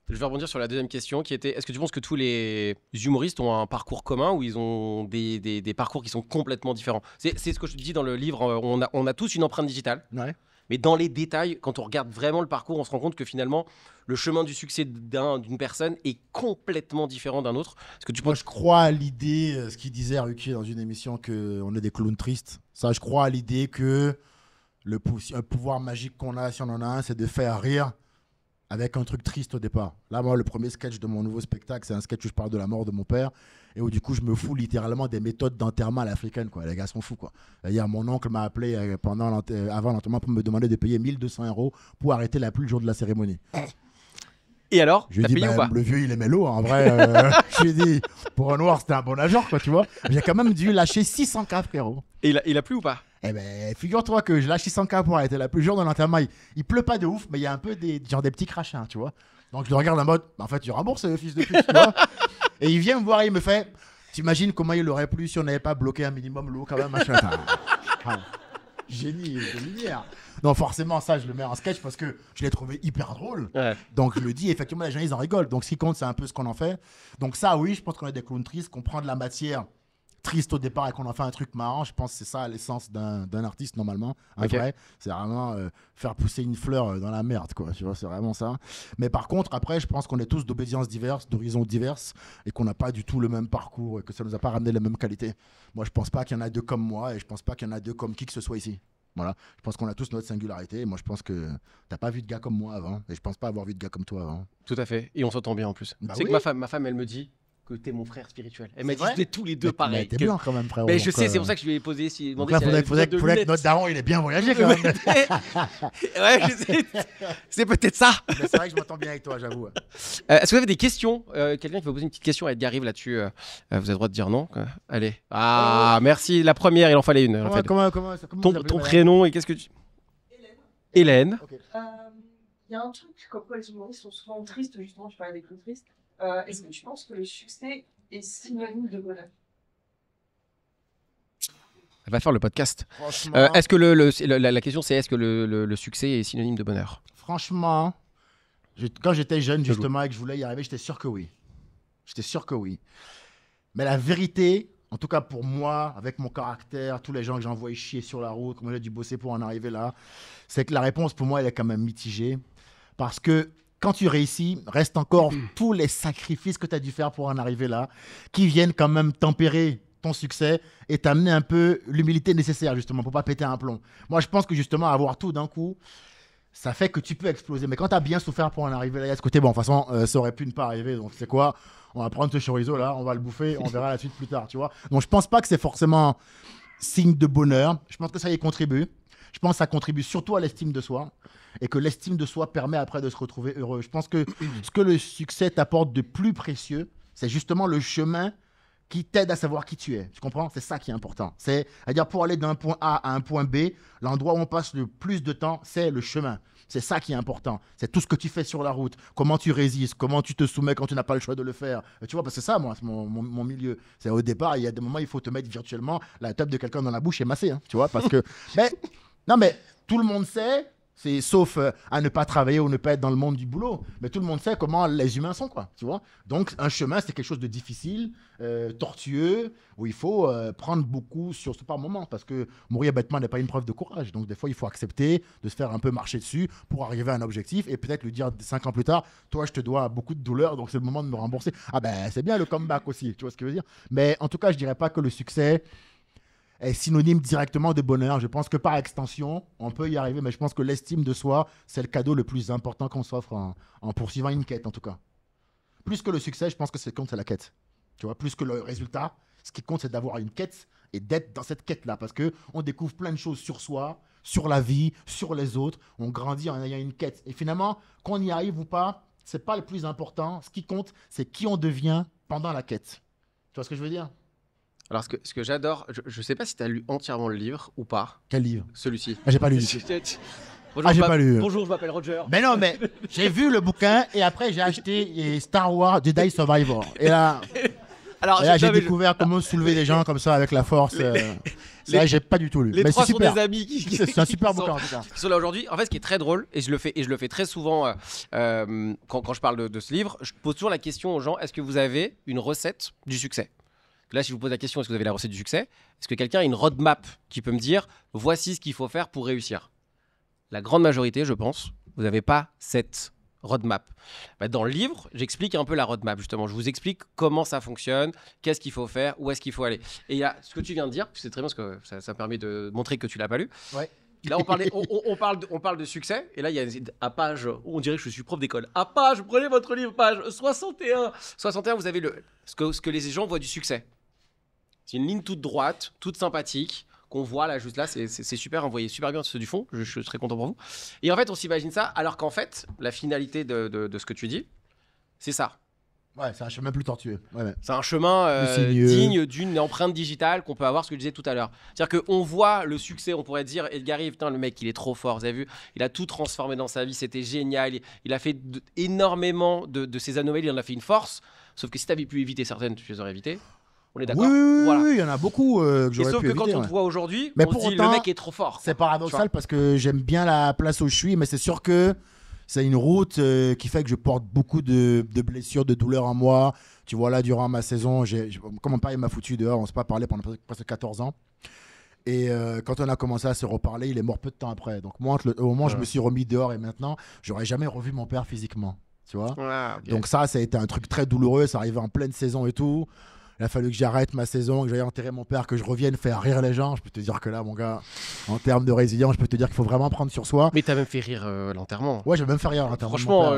Je vais rebondir sur la deuxième question qui était est-ce que tu penses que tous les humoristes ont un parcours commun ou ils ont des parcours qui sont complètement différents? C'est ce que je dis dans le livre. On a tous une empreinte digitale. Ouais. Mais dans les détails, quand on regarde vraiment le parcours, on se rend compte que finalement, le chemin du succès d'une personne est complètement différent d'un autre. Est-ce que tu Moi, penses... je crois à l'idée, ce qu'il disait Ruquier dans une émission, qu'on est des clowns tristes. Ça, je crois à l'idée que un pouvoir magique qu'on a, si on en a un, c'est de faire rire avec un truc triste au départ. Là, moi, le premier sketch de mon nouveau spectacle, c'est un sketch où je parle de la mort de mon père et où du coup, je me fous littéralement des méthodes d'enterrement à l'africaine, quoi. Les gars sont fous, quoi. Hier, mon oncle m'a appelé avant l'enterrement pour me demander de payer 1200 € pour arrêter la pluie le jour de la cérémonie. Et alors, je lui ai t'as dit, payé ou pas? le vieux, il aimait l'eau. En vrai, je lui ai dit, pour un noir, c'était un bon agent, quoi, tu vois. J'ai quand même dû lâcher 600K, frérot. Et il a plu ou pas? Eh ben, figure-toi que je lâche 600K pour arrêter la pluie le jour de l'enterrement. Il pleut pas de ouf, mais il y a un peu des petits crachins, tu vois. Donc, je le regarde en mode, en fait, tu rembourses, le fils de pute, tu vois. Et il vient me voir et il me fait, t'imagines comment il aurait plu si on n'avait pas bloqué un minimum l'eau, quand même, machin. Génie de lumière. Non, forcément, ça, je le mets en sketch parce que je l'ai trouvé hyper drôle. Ouais. Donc, je le dis, effectivement, les gens, ils en rigolent. Donc, ce qui compte, c'est un peu ce qu'on en fait. Donc, ça, oui, je pense qu'on est des clowns tristes, qu'on prend de la matière triste au départ et qu'on en fait un truc marrant. Je pense que c'est ça l'essence d'un artiste, normalement. Okay. Vrai, c'est vraiment faire pousser une fleur dans la merde, quoi. Tu vois, c'est vraiment ça. Mais par contre, après, je pense qu'on est tous d'obédiences diverses, d'horizons diverses et qu'on n'a pas du tout le même parcours et que ça ne nous a pas ramené les mêmes qualités. Moi, je pense pas qu'il y en a deux comme moi et je pense pas qu'il y en a deux comme qui que ce soit ici. Voilà, je pense qu'on a tous notre singularité. Moi, je pense que t'as pas vu de gars comme moi avant, et je pense pas avoir vu de gars comme toi avant. Tout à fait, et on s'entend bien en plus. Bah c'est oui. Que ma femme, elle me dit que t'es mon frère spirituel. Elle m'a dit que tous les deux pareil. Mais t'es blanc quand même, frère. Mais je sais, c'est pour ça que je lui ai posé. Donc là, faudrait que notre daron, il est bien voyagé quand même. Ouais, je sais. C'est peut-être ça. Mais c'est vrai que je m'entends bien avec toi, j'avoue. Est-ce que vous avez des questions? Quelqu'un qui veut poser une petite question à Edgar Rive là-dessus, vous avez le droit de dire non. Allez. Ah, merci. La première, il en fallait une. Comment ton prénom et qu'est-ce que tu... Hélène. Okay. Y a un truc, comme quoi les humoristes sont souvent tristes, justement, je parlais des clowns tristes. Est-ce que tu penses que le succès est synonyme de bonheur? Elle va faire le podcast. Est-ce que la question c'est est-ce que le succès est synonyme de bonheur? Franchement, quand j'étais jeune justement et que je voulais y arriver, j'étais sûr que oui. Mais la vérité, en tout cas pour moi, avec mon caractère, tous les gens que j'ai envoyés chier sur la route, comment j'ai dû bosser pour en arriver là, c'est que la réponse pour moi, elle est quand même mitigée. Parce que quand tu réussis, reste encore tous les sacrifices que tu as dû faire pour en arriver là, qui viennent quand même tempérer ton succès et t'amener un peu l'humilité nécessaire justement pour pas péter un plomb. Moi, je pense que justement, avoir tout d'un coup, ça fait que tu peux exploser. Mais quand tu as bien souffert pour en arriver là, il y a ce côté, bon, de toute façon, ça aurait pu ne pas arriver. Donc, c'est quoi? On va prendre ce chorizo là, on va le bouffer, on verra la suite plus tard, tu vois. Donc, je pense pas que c'est forcément signe de bonheur. Je pense que ça y contribue. Je pense que ça contribue surtout à l'estime de soi et que l'estime de soi permet après de se retrouver heureux. Je pense que ce que le succès t'apporte de plus précieux, c'est justement le chemin qui t'aide à savoir qui tu es. Tu comprends? C'est ça qui est important. C'est-à-dire pour aller d'un point A à un point B, l'endroit où on passe le plus de temps, c'est le chemin. C'est ça qui est important. C'est tout ce que tu fais sur la route, comment tu résistes, comment tu te soumets quand tu n'as pas le choix de le faire. Tu vois, parce que c'est ça, moi, c'est mon milieu. C'est au départ, il y a des moments, il faut te mettre virtuellement la table de quelqu'un dans la bouche et masser. Hein, tu vois, parce que... mais tout le monde sait... sauf à ne pas travailler ou ne pas être dans le monde du boulot. Mais tout le monde sait comment les humains sont, quoi, tu vois. Donc, un chemin, c'est quelque chose de difficile, tortueux, où il faut prendre beaucoup sur ce par moment. Parce que mourir bêtement n'est pas une preuve de courage. Donc, des fois, il faut accepter de se faire un peu marcher dessus pour arriver à un objectif et peut-être lui dire 5 ans plus tard, toi, je te dois beaucoup de douleur, donc c'est le moment de me rembourser. Ah ben, c'est bien le comeback aussi, tu vois ce que je veux dire. Mais en tout cas, je dirais pas que le succès est synonyme directement de bonheur. Je pense que par extension, on peut y arriver, mais je pense que l'estime de soi, c'est le cadeau le plus important qu'on s'offre en poursuivant une quête, en tout cas. Plus que le succès, je pense que ce qui compte, c'est la quête. Tu vois, plus que le résultat, ce qui compte, c'est d'avoir une quête et d'être dans cette quête-là, parce qu'on découvre plein de choses sur soi, sur la vie, sur les autres. On grandit en ayant une quête. Et finalement, qu'on y arrive ou pas, c'est pas le plus important. Ce qui compte, c'est qui on devient pendant la quête. Tu vois ce que je veux dire? Alors, ce que j'adore, je sais pas si tu as lu entièrement le livre ou pas. Quel livre? Celui-ci. Ah, j'ai pas lu. Bonjour, j'ai pas lu. Bonjour, je m'appelle Roger. Mais non, mais j'ai vu le bouquin et après j'ai acheté Star Wars Jedi Survivor. Et là, j'ai découvert comment soulever des gens comme ça avec la force. Ça, j'ai pas du tout lu. Les mais trois c'est sont super. des amis C'est un super bouquin en tout cas. qui sont là aujourd'hui. En fait, ce qui est très drôle, et je le fais très souvent quand je parle de ce livre, je pose toujours la question aux gens, est-ce que vous avez une recette du succès? Là, si je vous pose la question, est-ce que vous avez la recette du succès? Est-ce que quelqu'un a une roadmap qui peut me dire, voici ce qu'il faut faire pour réussir? La grande majorité, je pense, vous n'avez pas cette roadmap. Dans le livre, j'explique un peu la roadmap, justement. Je vous explique comment ça fonctionne, qu'est-ce qu'il faut faire, où est-ce qu'il faut aller. Et il y a ce que tu viens de dire, c'est très bien parce que ça permet de montrer que tu ne l'as pas lu. Ouais. Là, on parle de succès. Et là, il y a à page, on dirait que je suis prof d'école. À page, prenez votre livre, page 61. 61, vous avez ce que les gens voient du succès. C'est une ligne toute droite, toute sympathique, qu'on voit là, juste là, c'est super, vous voyez super bien ceux du fond, je suis très content pour vous. Et en fait, on s'imagine ça, alors qu'en fait, la finalité de ce que tu dis, c'est ça. Ouais, c'est un chemin plus tortueux. Ouais. C'est un chemin digne d'une empreinte digitale qu'on peut avoir, ce que je disais tout à l'heure. C'est-à-dire qu'on voit le succès, on pourrait dire, Edgar Rive, putain, le mec, il est trop fort, vous avez vu, il a tout transformé dans sa vie, c'était génial, il a fait énormément de ses anomalies, il en a fait une force, sauf que si tu avais pu éviter certaines, tu les aurais évitées. On est d'accord? Oui, il y en a beaucoup que j'aurais pu éviter. Sauf que quand on te voit aujourd'hui, on se dit le mec est trop fort. C'est paradoxal parce que j'aime bien la place où je suis, mais c'est sûr que c'est une route qui fait que je porte beaucoup de blessures, de douleurs en moi. Tu vois, là, durant ma saison, comme mon père m'a foutu dehors, on ne s'est pas parlé pendant presque 14 ans. Et quand on a commencé à se reparler, il est mort peu de temps après. Donc moi, au moment où je me suis remis dehors et maintenant, j'aurais jamais revu mon père physiquement. Tu vois? Okay. Donc ça a été un truc très douloureux. Ça arrivait en pleine saison et tout. Il a fallu que j'arrête ma saison, que j'aille enterrer mon père, que je revienne faire rire les gens. Je peux te dire que là, mon gars, en termes de résilience, je peux te dire qu'il faut vraiment prendre sur soi. Mais t'as même fait rire l'enterrement. Ouais, j'ai même fait rire l'enterrement. Franchement,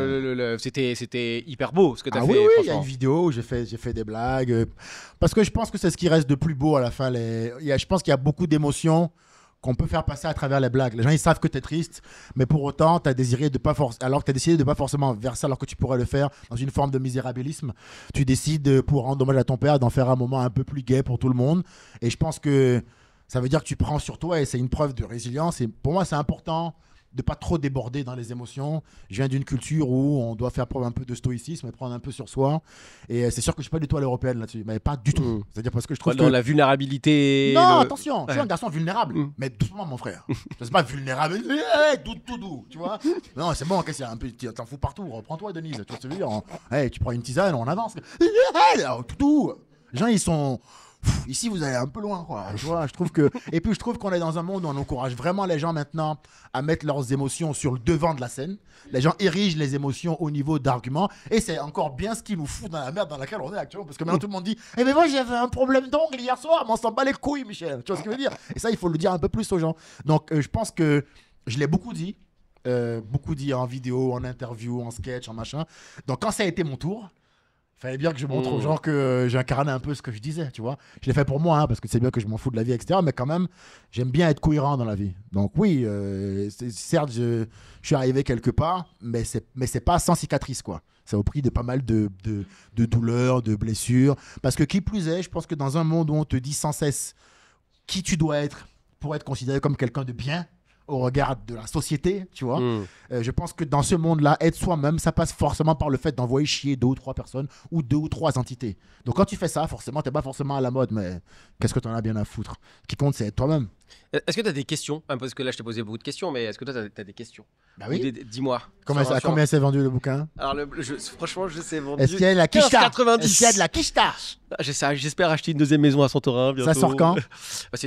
c'était hyper beau ce que t'as fait. Oui, il y a une vidéo où j'ai fait des blagues. Parce que je pense que c'est ce qui reste de plus beau à la fin. Je pense qu'il y a beaucoup d'émotions qu'on peut faire passer à travers les blagues. Les gens, ils savent que tu es triste, mais pour autant, tu as décidé de pas forcément verser alors que tu pourrais le faire dans une forme de misérabilisme. Tu décides, pour rendre hommage à ton père, d'en faire un moment un peu plus gai pour tout le monde. Et je pense que ça veut dire que tu prends sur toi et c'est une preuve de résilience. Et pour moi, c'est important de pas trop déborder dans les émotions. Je viens d'une culture où on doit faire preuve un peu de stoïcisme et prendre un peu sur soi. Et c'est sûr que je suis pas du tout à l'européenne là-dessus, mais pas du tout. C'est-à-dire parce que je trouve dans la vulnérabilité. Non, attention, je suis un garçon vulnérable, mais doucement mon frère. Je suis pas vulnérable, tout doux, tu vois. Non, c'est bon, qu'est-ce qu'il y a un peu, t'en fous partout. Reprends-toi Denise, tu vois ce que je veux dire. Tu prends une tisane, on avance. Tout doux. Les gens ils sont ici vous allez un peu loin quoi. Tu vois, je trouve qu'on est dans un monde où on encourage vraiment les gens maintenant à mettre leurs émotions sur le devant de la scène. Les gens érigent les émotions au niveau d'arguments et c'est encore bien ce qui nous fout dans la merde dans laquelle on est actuellement parce que maintenant tout le monde dit mais moi j'avais un problème d'ongle hier soir mais on s'en bat les couilles Michel. Tu vois ce que je veux dire? Et ça il faut le dire un peu plus aux gens. Donc je pense que je l'ai beaucoup dit en vidéo, en interview, en sketch, en machin. Donc quand ça a été mon tour, fallait bien que je montre aux gens que j'incarnais un peu ce que je disais, tu vois. Je l'ai fait pour moi, parce que c'est bien que je m'en fous de la vie, etc. Mais quand même, j'aime bien être cohérent dans la vie. Donc oui, certes, je suis arrivé quelque part, mais c'est pas sans cicatrice, quoi. C'est au prix de pas mal de douleurs, de blessures. Parce que qui plus est, je pense que dans un monde où on te dit sans cesse qui tu dois être pour être considéré comme quelqu'un de bien, au regard de la société, tu vois. Je pense que dans ce monde-là, être soi-même, ça passe forcément par le fait d'envoyer chier 2 ou 3 personnes ou 2 ou 3 entités. Donc quand tu fais ça, forcément, t'es pas forcément à la mode, mais qu'est-ce que t'en as bien à foutre? Ce qui compte, c'est être toi-même. Est-ce que tu as des questions? Parce que là, je t'ai posé beaucoup de questions, mais est-ce que toi, tu as des questions? Bah oui. Dis-moi. Combien s'est vendu le bouquin? Alors, franchement, je sais vendu. Est-ce qu'il y a de la quicheta? 15,90. Est-ce qu'il y a de la quicheta? J'espère acheter une deuxième maison à Santorin bientôt. Ça sort quand?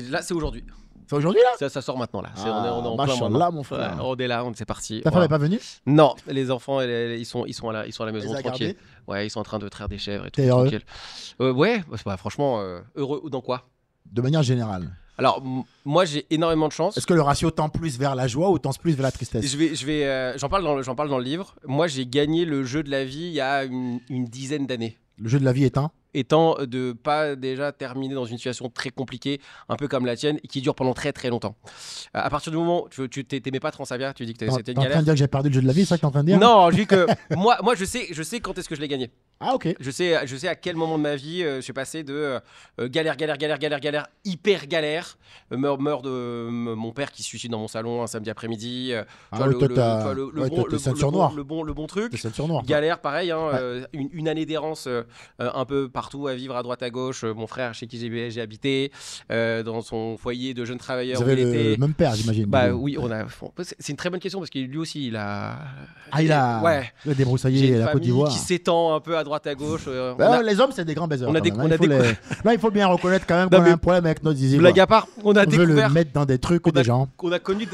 Là, c'est aujourd'hui. C'est aujourd'hui là? Ça sort maintenant là. On est en plein là, mon frère. Ouais, on est là, c'est parti. Ta femme n'est pas venue? Non, les enfants, ils sont à la maison tranquille. Ouais, ils sont en train de traire des chèvres et tout. T'es heureux? Tranquille. Ouais, franchement, heureux dans quoi? De manière générale. Alors, moi, j'ai énormément de chance. Est-ce que le ratio tend plus vers la joie ou tend plus vers la tristesse? J'en parle dans le livre. Moi, j'ai gagné le jeu de la vie il y a une dizaine d'années. Le jeu de la vie étant? étant de pas déjà terminer dans une situation très compliquée, un peu comme la tienne, et qui dure pendant très très longtemps. À partir du moment où tu t'aimais pas Transavia, tu dis que c'était une T'es en train galère. de dire que j'ai perdu le jeu de la vie, c'est ça que t'es en train de dire? Non, je dis que moi je sais quand est-ce que je l'ai gagné. Ah, ok. Je sais à quel moment de ma vie je suis passé de galère, hyper galère, meurt de mon père qui se suicide dans mon salon un samedi après-midi. Ah oui, toi, t'as ceinture noire. Le bon truc. T'es ceinture noire. Galère, pareil, hein, une année d'errance un peu partout à vivre à droite à gauche. Mon frère chez qui j'ai habité, dans son foyer de jeunes travailleurs. Vous avez le même père, j'imagine. Bah oui, c'est une très bonne question parce que lui aussi, il a débroussaillé la Côte d'Ivoire. Qui s'étend un peu à droite à gauche. Les hommes, c'est des grands baiseurs. Là, il faut bien reconnaître quand même qu'on a un problème avec notre zizi. Blague à part, on veut le mettre dans des trucs ou des gens. On a connu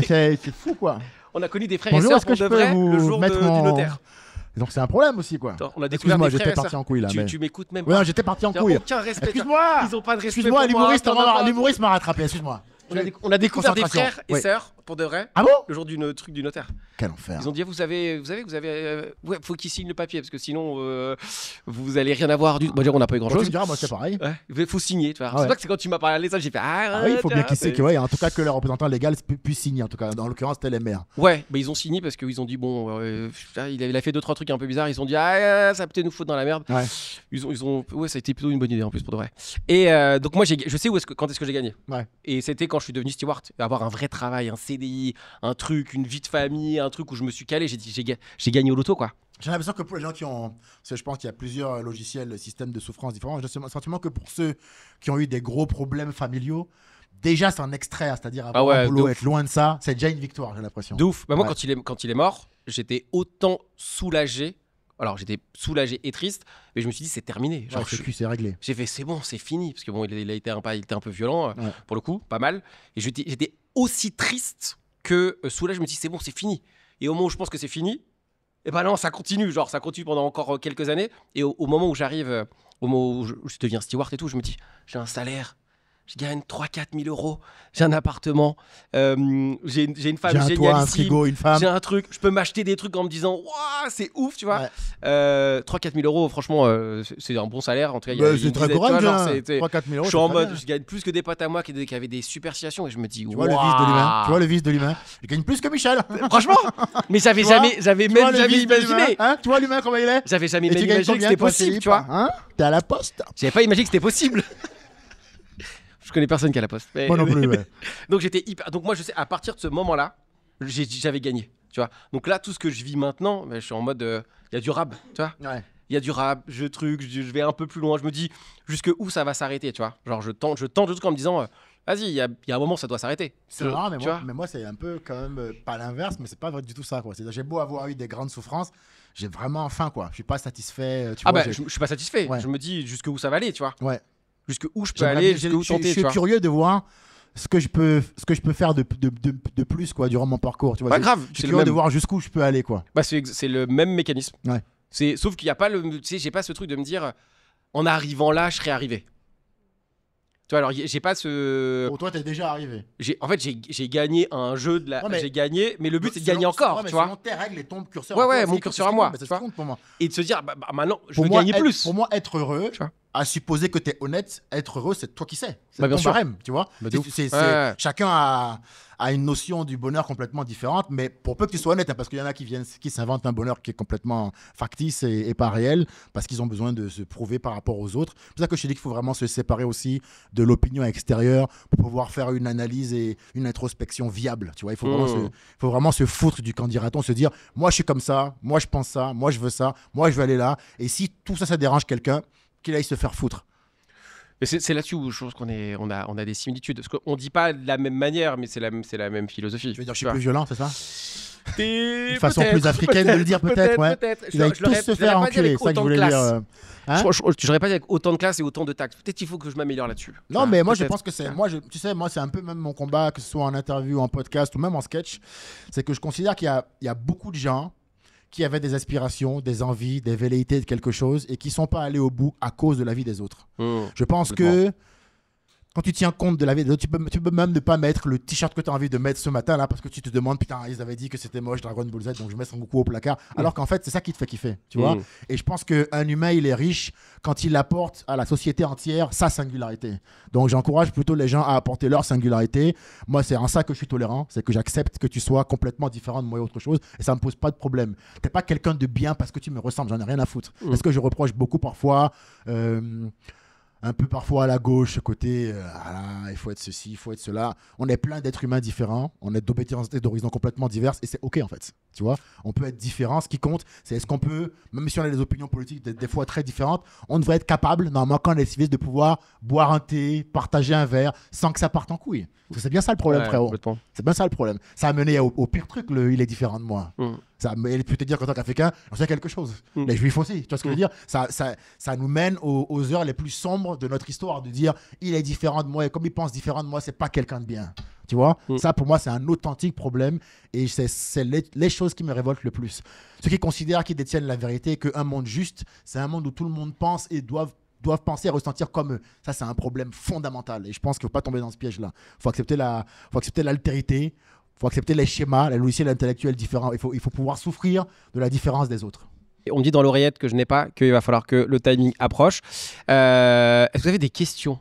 c'est fou, quoi. On a connu des frères et sœurs pour de vrai le jour du notaire. Donc c'est un problème aussi, quoi. On a découvert Excuse-moi, j'étais parti en couille là. Tu m'écoutes même pas. Ouais, j'étais parti en couille. Aucun respect. Excuse-moi. Ils ont pas de respect. Excuse-moi, l'humoriste m'a rattrapé. Excuse-moi. On a découvert des frères et sœurs pour de vrai. Ah bon? Le jour du truc du notaire. Quel enfer. Ils ont dit vous avez faut qu'ils signent le papier parce que sinon vous allez rien avoir du. Bon, on n'a pas eu grand chose. Tu me diras, moi c'est pareil. Il faut signer. C'est pas que c'est quand tu m'as parlé de ça j'ai fait oui, il faut bien qu'ils signent. En tout cas que le représentant légal puisse signer. En tout cas, dans l'occurrence c'était les maires. Ouais, mais ils ont signé parce qu'ils ont dit bon, il a fait 2-3 trucs un peu bizarres. Ils ont dit ça va peut-être nous foutre dans la merde. Ouais. Ça a été plutôt une bonne idée en plus pour de vrai. Et donc moi je sais quand est-ce que j'ai gagné. Ouais. Et c'était quand je suis devenu steward, avoir un vrai travail, un CDI, un truc, une vie de famille, un truc où je me suis calé. J'ai dit j'ai gagné au loto quoi. J'ai l'impression que pour les gens qui ont, je pense qu'il y a plusieurs logiciels, systèmes de souffrance différents. J'ai le sentiment que pour ceux qui ont eu des gros problèmes familiaux, déjà s'en extraire, c'est-à-dire avoir un boulot, être loin de ça, c'est déjà une victoire, j'ai l'impression. De ouf. Bah, moi quand il est mort, j'étais autant soulagé. Alors j'étais soulagé et triste, mais je me suis dit c'est terminé. Genre, c'est réglé. J'ai fait c'est bon, c'est fini parce que bon il était un peu violent pour le coup, pas mal. Et j'étais aussi triste que soulagé. Je me dis c'est bon, c'est fini. Et au moment où je pense que c'est fini, et ben non, ça continue. Genre ça continue pendant encore quelques années. Et au moment où j'arrive, au moment où je deviens steward et tout, je me dis j'ai un salaire. Je gagne 3-4 000 euros, j'ai un appartement, j'ai une femme génialissime, j'ai un toit, un frigo, une femme. J'ai un truc, je peux m'acheter des trucs en me disant waouh, c'est ouf, tu vois. 3-4 000 euros, franchement, c'est un bon salaire. En tout cas, c'est très correct, 3-4 000 euros. Je suis en mode, je gagne plus que des potes à moi qui avaient des superstitions et je me dis tu vois le vice de l'humain. Je gagne plus que Michel. Franchement, mais j'avais même jamais imaginé. Tu vois l'humain comment il est. J'avais jamais imaginé que c'était possible, tu vois. T'es à la poste. J'avais pas imaginé que c'était possible. Je connais personne qui a la poste. Moi non plus. Donc j'étais donc moi je sais à partir de ce moment-là, j'avais gagné, tu vois. Donc là tout ce que je vis maintenant, je suis en mode il y a du rab, tu vois. Ouais. Il y a du rab, je vais un peu plus loin, je me dis jusque où ça va s'arrêter, tu vois. Genre je tente le truc en me disant vas-y, il y a un moment ça doit s'arrêter. C'est rare mais moi c'est un peu quand même pas l'inverse, mais c'est pas vrai du tout ça quoi. C'est j'ai beau avoir eu des grandes souffrances, j'ai vraiment faim quoi. Je suis pas satisfait, tu vois. Je suis pas satisfait. Ouais. Je me dis jusque où ça va aller, tu vois. Ouais. Jusqu'où je peux aller, jusqu'où tenter. Je suis curieux de voir ce que je peux faire de plus quoi durant mon parcours. Tu vois, pas grave. Je suis curieux de voir jusqu'où je peux aller quoi. Bah c'est le même mécanisme. Ouais. Sauf qu'il y a pas j'ai pas ce truc de me dire en arrivant là, je serais arrivé. Tu vois, alors j'ai pas ce. Pour toi, t'es déjà arrivé. En fait, j'ai gagné un jeu de la. J'ai gagné, mais le but c'est de gagner encore, tu vois. Selon tes règles et ton curseur. Ouais, mon curseur à moi. Ça compte pour moi. Et de se dire, maintenant, je veux gagner plus. Pour moi, être heureux. À supposer que tu es honnête, être heureux, c'est toi qui sais. C'est ton barème, tu vois. Chacun a une notion du bonheur complètement différente, mais pour peu que tu sois honnête, parce qu'il y en a qui s'inventent un bonheur qui est complètement factice et pas réel, parce qu'ils ont besoin de se prouver par rapport aux autres. C'est pour ça que je te dis qu'il faut vraiment se séparer aussi de l'opinion extérieure pour pouvoir faire une analyse et une introspection viable. Tu vois, il faut vraiment se foutre du quand dira-t-on, se dire, moi je suis comme ça, moi je pense ça, moi je veux ça, moi je veux aller là. Et si tout ça dérange quelqu'un, qu'il aille se faire foutre. Mais c'est là-dessus où je pense qu'on a des similitudes. Parce qu'on dit pas de la même manière, mais c'est la même philosophie. Tu veux dire que je suis plus violent, c'est ça? Une façon plus africaine de le dire, peut-être. Ouais. Ils allaient tous se faire enculer, c'est ça que je voulais dire. Je n'aurais pas dit avec autant de classe et autant de tact. Peut-être qu'il faut que je m'améliore là-dessus. Non, mais moi je pense que c'est. Tu sais, moi c'est un peu même mon combat, que ce soit en interview, en podcast ou même en sketch. C'est que je considère qu'il y a beaucoup de gens qui avaient des aspirations, des envies, des velléités de quelque chose et qui ne sont pas allés au bout à cause de la vie des autres. Je pense que Quand tu tiens compte de la vie de l'autre, tu peux même ne pas mettre le t-shirt que tu as envie de mettre ce matin là parce que tu te demandes, putain, ils avaient dit que c'était moche Dragon Ball Z, donc je mets Son Goku au placard. Alors qu'en fait, c'est ça qui te fait kiffer, tu vois. Et je pense qu'un humain, il est riche quand il apporte à la société entière sa singularité. Donc j'encourage plutôt les gens à apporter leur singularité. Moi, c'est en ça que je suis tolérant, c'est que j'accepte que tu sois complètement différent de moi et autre chose, et ça me pose pas de problème. T'es pas quelqu'un de bien parce que tu me ressembles, j'en ai rien à foutre. Parce que je reproche beaucoup parfois. Un peu parfois à la gauche, ce côté, il faut être ceci, il faut être cela. On est plein d'êtres humains différents, on est d'horizons complètement diverses et c'est OK en fait. Tu vois, on peut être différent. Ce qui compte, c'est est-ce qu'on peut, même si on a des opinions politiques des fois très différentes, on devrait être capable, normalement, quand on est civil, de pouvoir boire un thé, partager un verre sans que ça parte en couille. Parce que c'est bien ça le problème, frérot. C'est bien ça le problème. Ça a mené au pire truc, il est différent de moi. Ça peut te dire qu'en tant qu'Africain, on sait quelque chose. Les Juifs aussi, tu vois ce que je veux dire, ça nous mène aux heures les plus sombres de notre histoire, de dire il est différent de moi et comme il pense différent de moi, c'est pas quelqu'un de bien. Tu vois, ça pour moi c'est un authentique problème et c'est les choses qui me révoltent le plus. Ceux qui considèrent qu'ils détiennent la vérité, qu'un monde juste, c'est un monde où tout le monde pense et doivent penser et ressentir comme eux. Ça, c'est un problème fondamental. Et je pense qu'il ne faut pas tomber dans ce piège-là. Il faut accepter l'altérité, il faut accepter les schémas, les logiciels intellectuels différents. Il faut pouvoir souffrir de la différence des autres. Et on me dit dans l'oreillette que je n'ai pas, qu'il va falloir que le timing approche. Est-ce que vous avez des questions?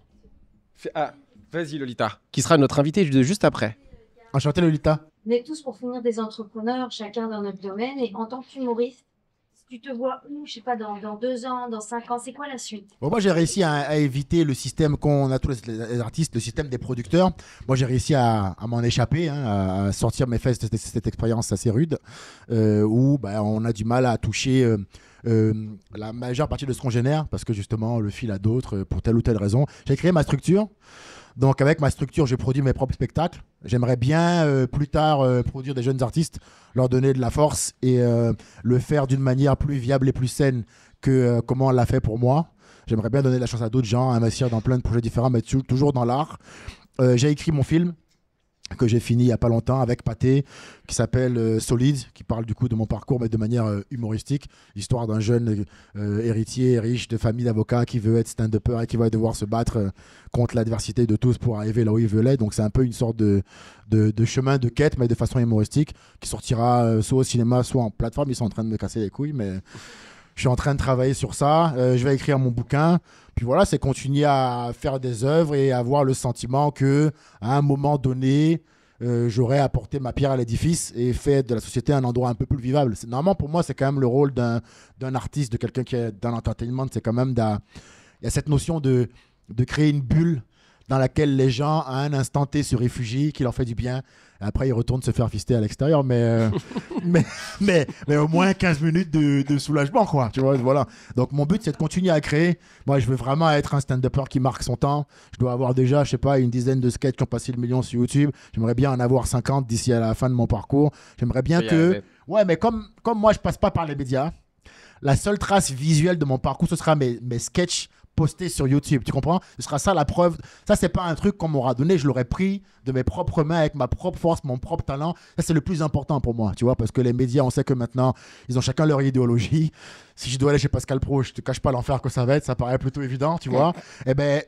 Vas-y Lolita, qui sera notre invitée juste après. Enchanté Lolita. On est tous pour finir des entrepreneurs, chacun dans notre domaine. Et en tant qu'humoriste, tu te vois où, je sais pas, dans 2 ans, dans 5 ans, c'est quoi la suite? Bon, moi, j'ai réussi à éviter le système qu'on a tous les artistes, le système des producteurs. Moi, j'ai réussi à m'en échapper, à sortir mes fesses de cette expérience assez rude où on a du mal à toucher la majeure partie de ce qu'on génère parce que justement, le fil à d'autres pour telle ou telle raison. J'ai créé ma structure. Donc, avec ma structure, je produis mes propres spectacles. J'aimerais bien, plus tard, produire des jeunes artistes, leur donner de la force et le faire d'une manière plus viable et plus saine que comment on l'a fait pour moi. J'aimerais bien donner de la chance à d'autres gens, investir dans plein de projets différents, mais toujours dans l'art. J'ai écrit mon film que j'ai fini il n'y a pas longtemps avec Pathé, qui s'appelle Solide, qui parle du coup de mon parcours, mais de manière humoristique. L'histoire d'un jeune héritier riche de famille d'avocats qui veut être stand-upper et qui va devoir se battre contre l'adversité de tous pour arriver là où il veut l'être. Donc c'est un peu une sorte de chemin de quête, mais de façon humoristique, qui sortira soit au cinéma, soit en plateforme. Ils sont en train de me casser les couilles, mais je suis en train de travailler sur ça. Je vais écrire mon bouquin. Puis voilà, c'est continuer à faire des œuvres et avoir le sentiment qu'à un moment donné, j'aurais apporté ma pierre à l'édifice et fait de la société un endroit un peu plus vivable. Normalement, pour moi, c'est quand même le rôle d'un artiste, de quelqu'un qui est dans l'entertainment. C'est quand même il y a cette notion de créer une bulle dans laquelle les gens, à un instant T, se réfugient, qui leur fait du bien. Et après, ils retournent se faire fister à l'extérieur, mais au moins 15 minutes de soulagement, quoi. Tu vois, voilà. Donc, mon but, c'est de continuer à créer. Moi, je veux vraiment être un stand-upper qui marque son temps. Je dois avoir déjà, je sais pas, une dizaine de sketchs qui ont passé le million sur YouTube. J'aimerais bien en avoir 50 d'ici à la fin de mon parcours. J'aimerais bien que... Ouais, mais comme moi, je passe pas par les médias, la seule trace visuelle de mon parcours, ce sera mes sketchs posté sur YouTube, tu comprends? Ce sera ça la preuve. Ça, c'est pas un truc qu'on m'aura donné, je l'aurais pris de mes propres mains avec ma propre force, mon propre talent. Ça, c'est le plus important pour moi, tu vois, parce que les médias, on sait que maintenant, ils ont chacun leur idéologie. Si je dois aller chez Pascal Pro, je te cache pas l'enfer que ça va être, ça paraît plutôt évident, tu vois. Eh ben,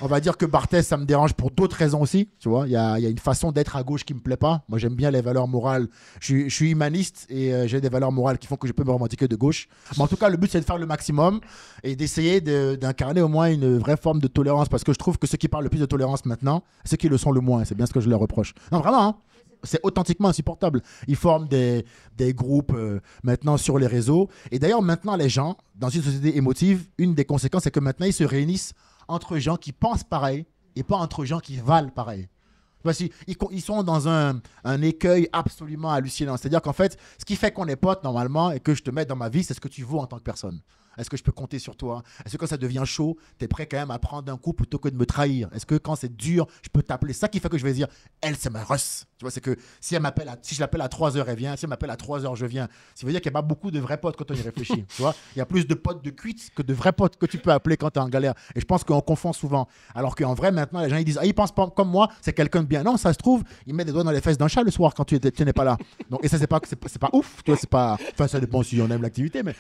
on va dire que Barthès, ça me dérange pour d'autres raisons aussi, tu vois. Il y a une façon d'être à gauche qui me plaît pas. Moi, j'aime bien les valeurs morales. Je suis humaniste et j'ai des valeurs morales qui font que je peux me revendiquer de gauche. Mais en tout cas, le but, c'est de faire le maximum et d'essayer d'incarner au moins une vraie forme de tolérance, parce que je trouve que ceux qui parlent le plus de tolérance maintenant, ceux qui le sont le moins, c'est bien ce que je leur reproche. Non, vraiment, hein. C'est authentiquement insupportable. Ils forment des groupes maintenant sur les réseaux. Et d'ailleurs, maintenant, les gens, dans une société émotive, une des conséquences, c'est que maintenant, ils se réunissent entre gens qui pensent pareil et pas entre gens qui valent pareil. Ils sont dans un écueil absolument hallucinant. C'est-à-dire qu'en fait, ce qui fait qu'on est potes normalement et que je te mets dans ma vie, c'est ce que tu vaux en tant que personne. Est-ce que je peux compter sur toi? Est-ce que quand ça devient chaud, tu es prêt quand même à prendre un coup plutôt que de me trahir? Est-ce que quand c'est dur, je peux t'appeler? C'est ça qui fait que je vais dire, elle, c'est ma russe. Tu vois, c'est que si je l'appelle à 3h, elle vient. Si elle m'appelle à 3h, je viens. Ça veut dire qu'il n'y a pas beaucoup de vrais potes quand on y réfléchit. Tu vois, il y a plus de potes de cuite que de vrais potes que tu peux appeler quand tu es en galère. Et je pense qu'on confond souvent. Alors qu'en vrai, maintenant, les gens, ils disent, ils pensent pas comme moi, c'est quelqu'un de bien. Non, ça se trouve, il met des doigts dans les fesses d'un chat le soir quand tu n'es pas là. Donc, et ça, c'est pas ouf. Tu vois, c'est pas... Enfin, ça dépend si on aime l'activité, mais...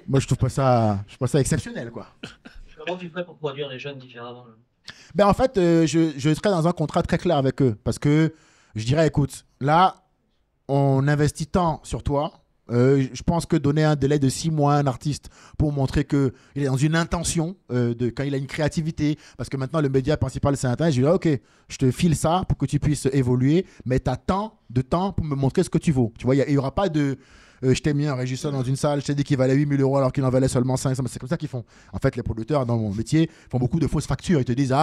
Moi, je trouve pas ça exceptionnel, quoi. Comment tu ferais pour produire les jeunes différemment? Ben, en fait, je serais dans un contrat très clair avec eux. Parce que je dirais, écoute, là, on investit tant sur toi. Je pense que donner un délai de 6 mois à un artiste pour montrer qu'il est dans une intention, quand il a une créativité, parce que maintenant le média principal c'est Internet, je dis ok, je te file ça pour que tu puisses évoluer, mais tu as tant de temps pour me montrer ce que tu vaux. Tu vois, il n'y aura pas de je t'ai mis un régisseur dans une salle, je t'ai dit qu'il valait 8 000 euros alors qu'il en valait seulement 500. C'est comme ça qu'ils font. En fait, les producteurs dans mon métier font beaucoup de fausses factures. Ils te disent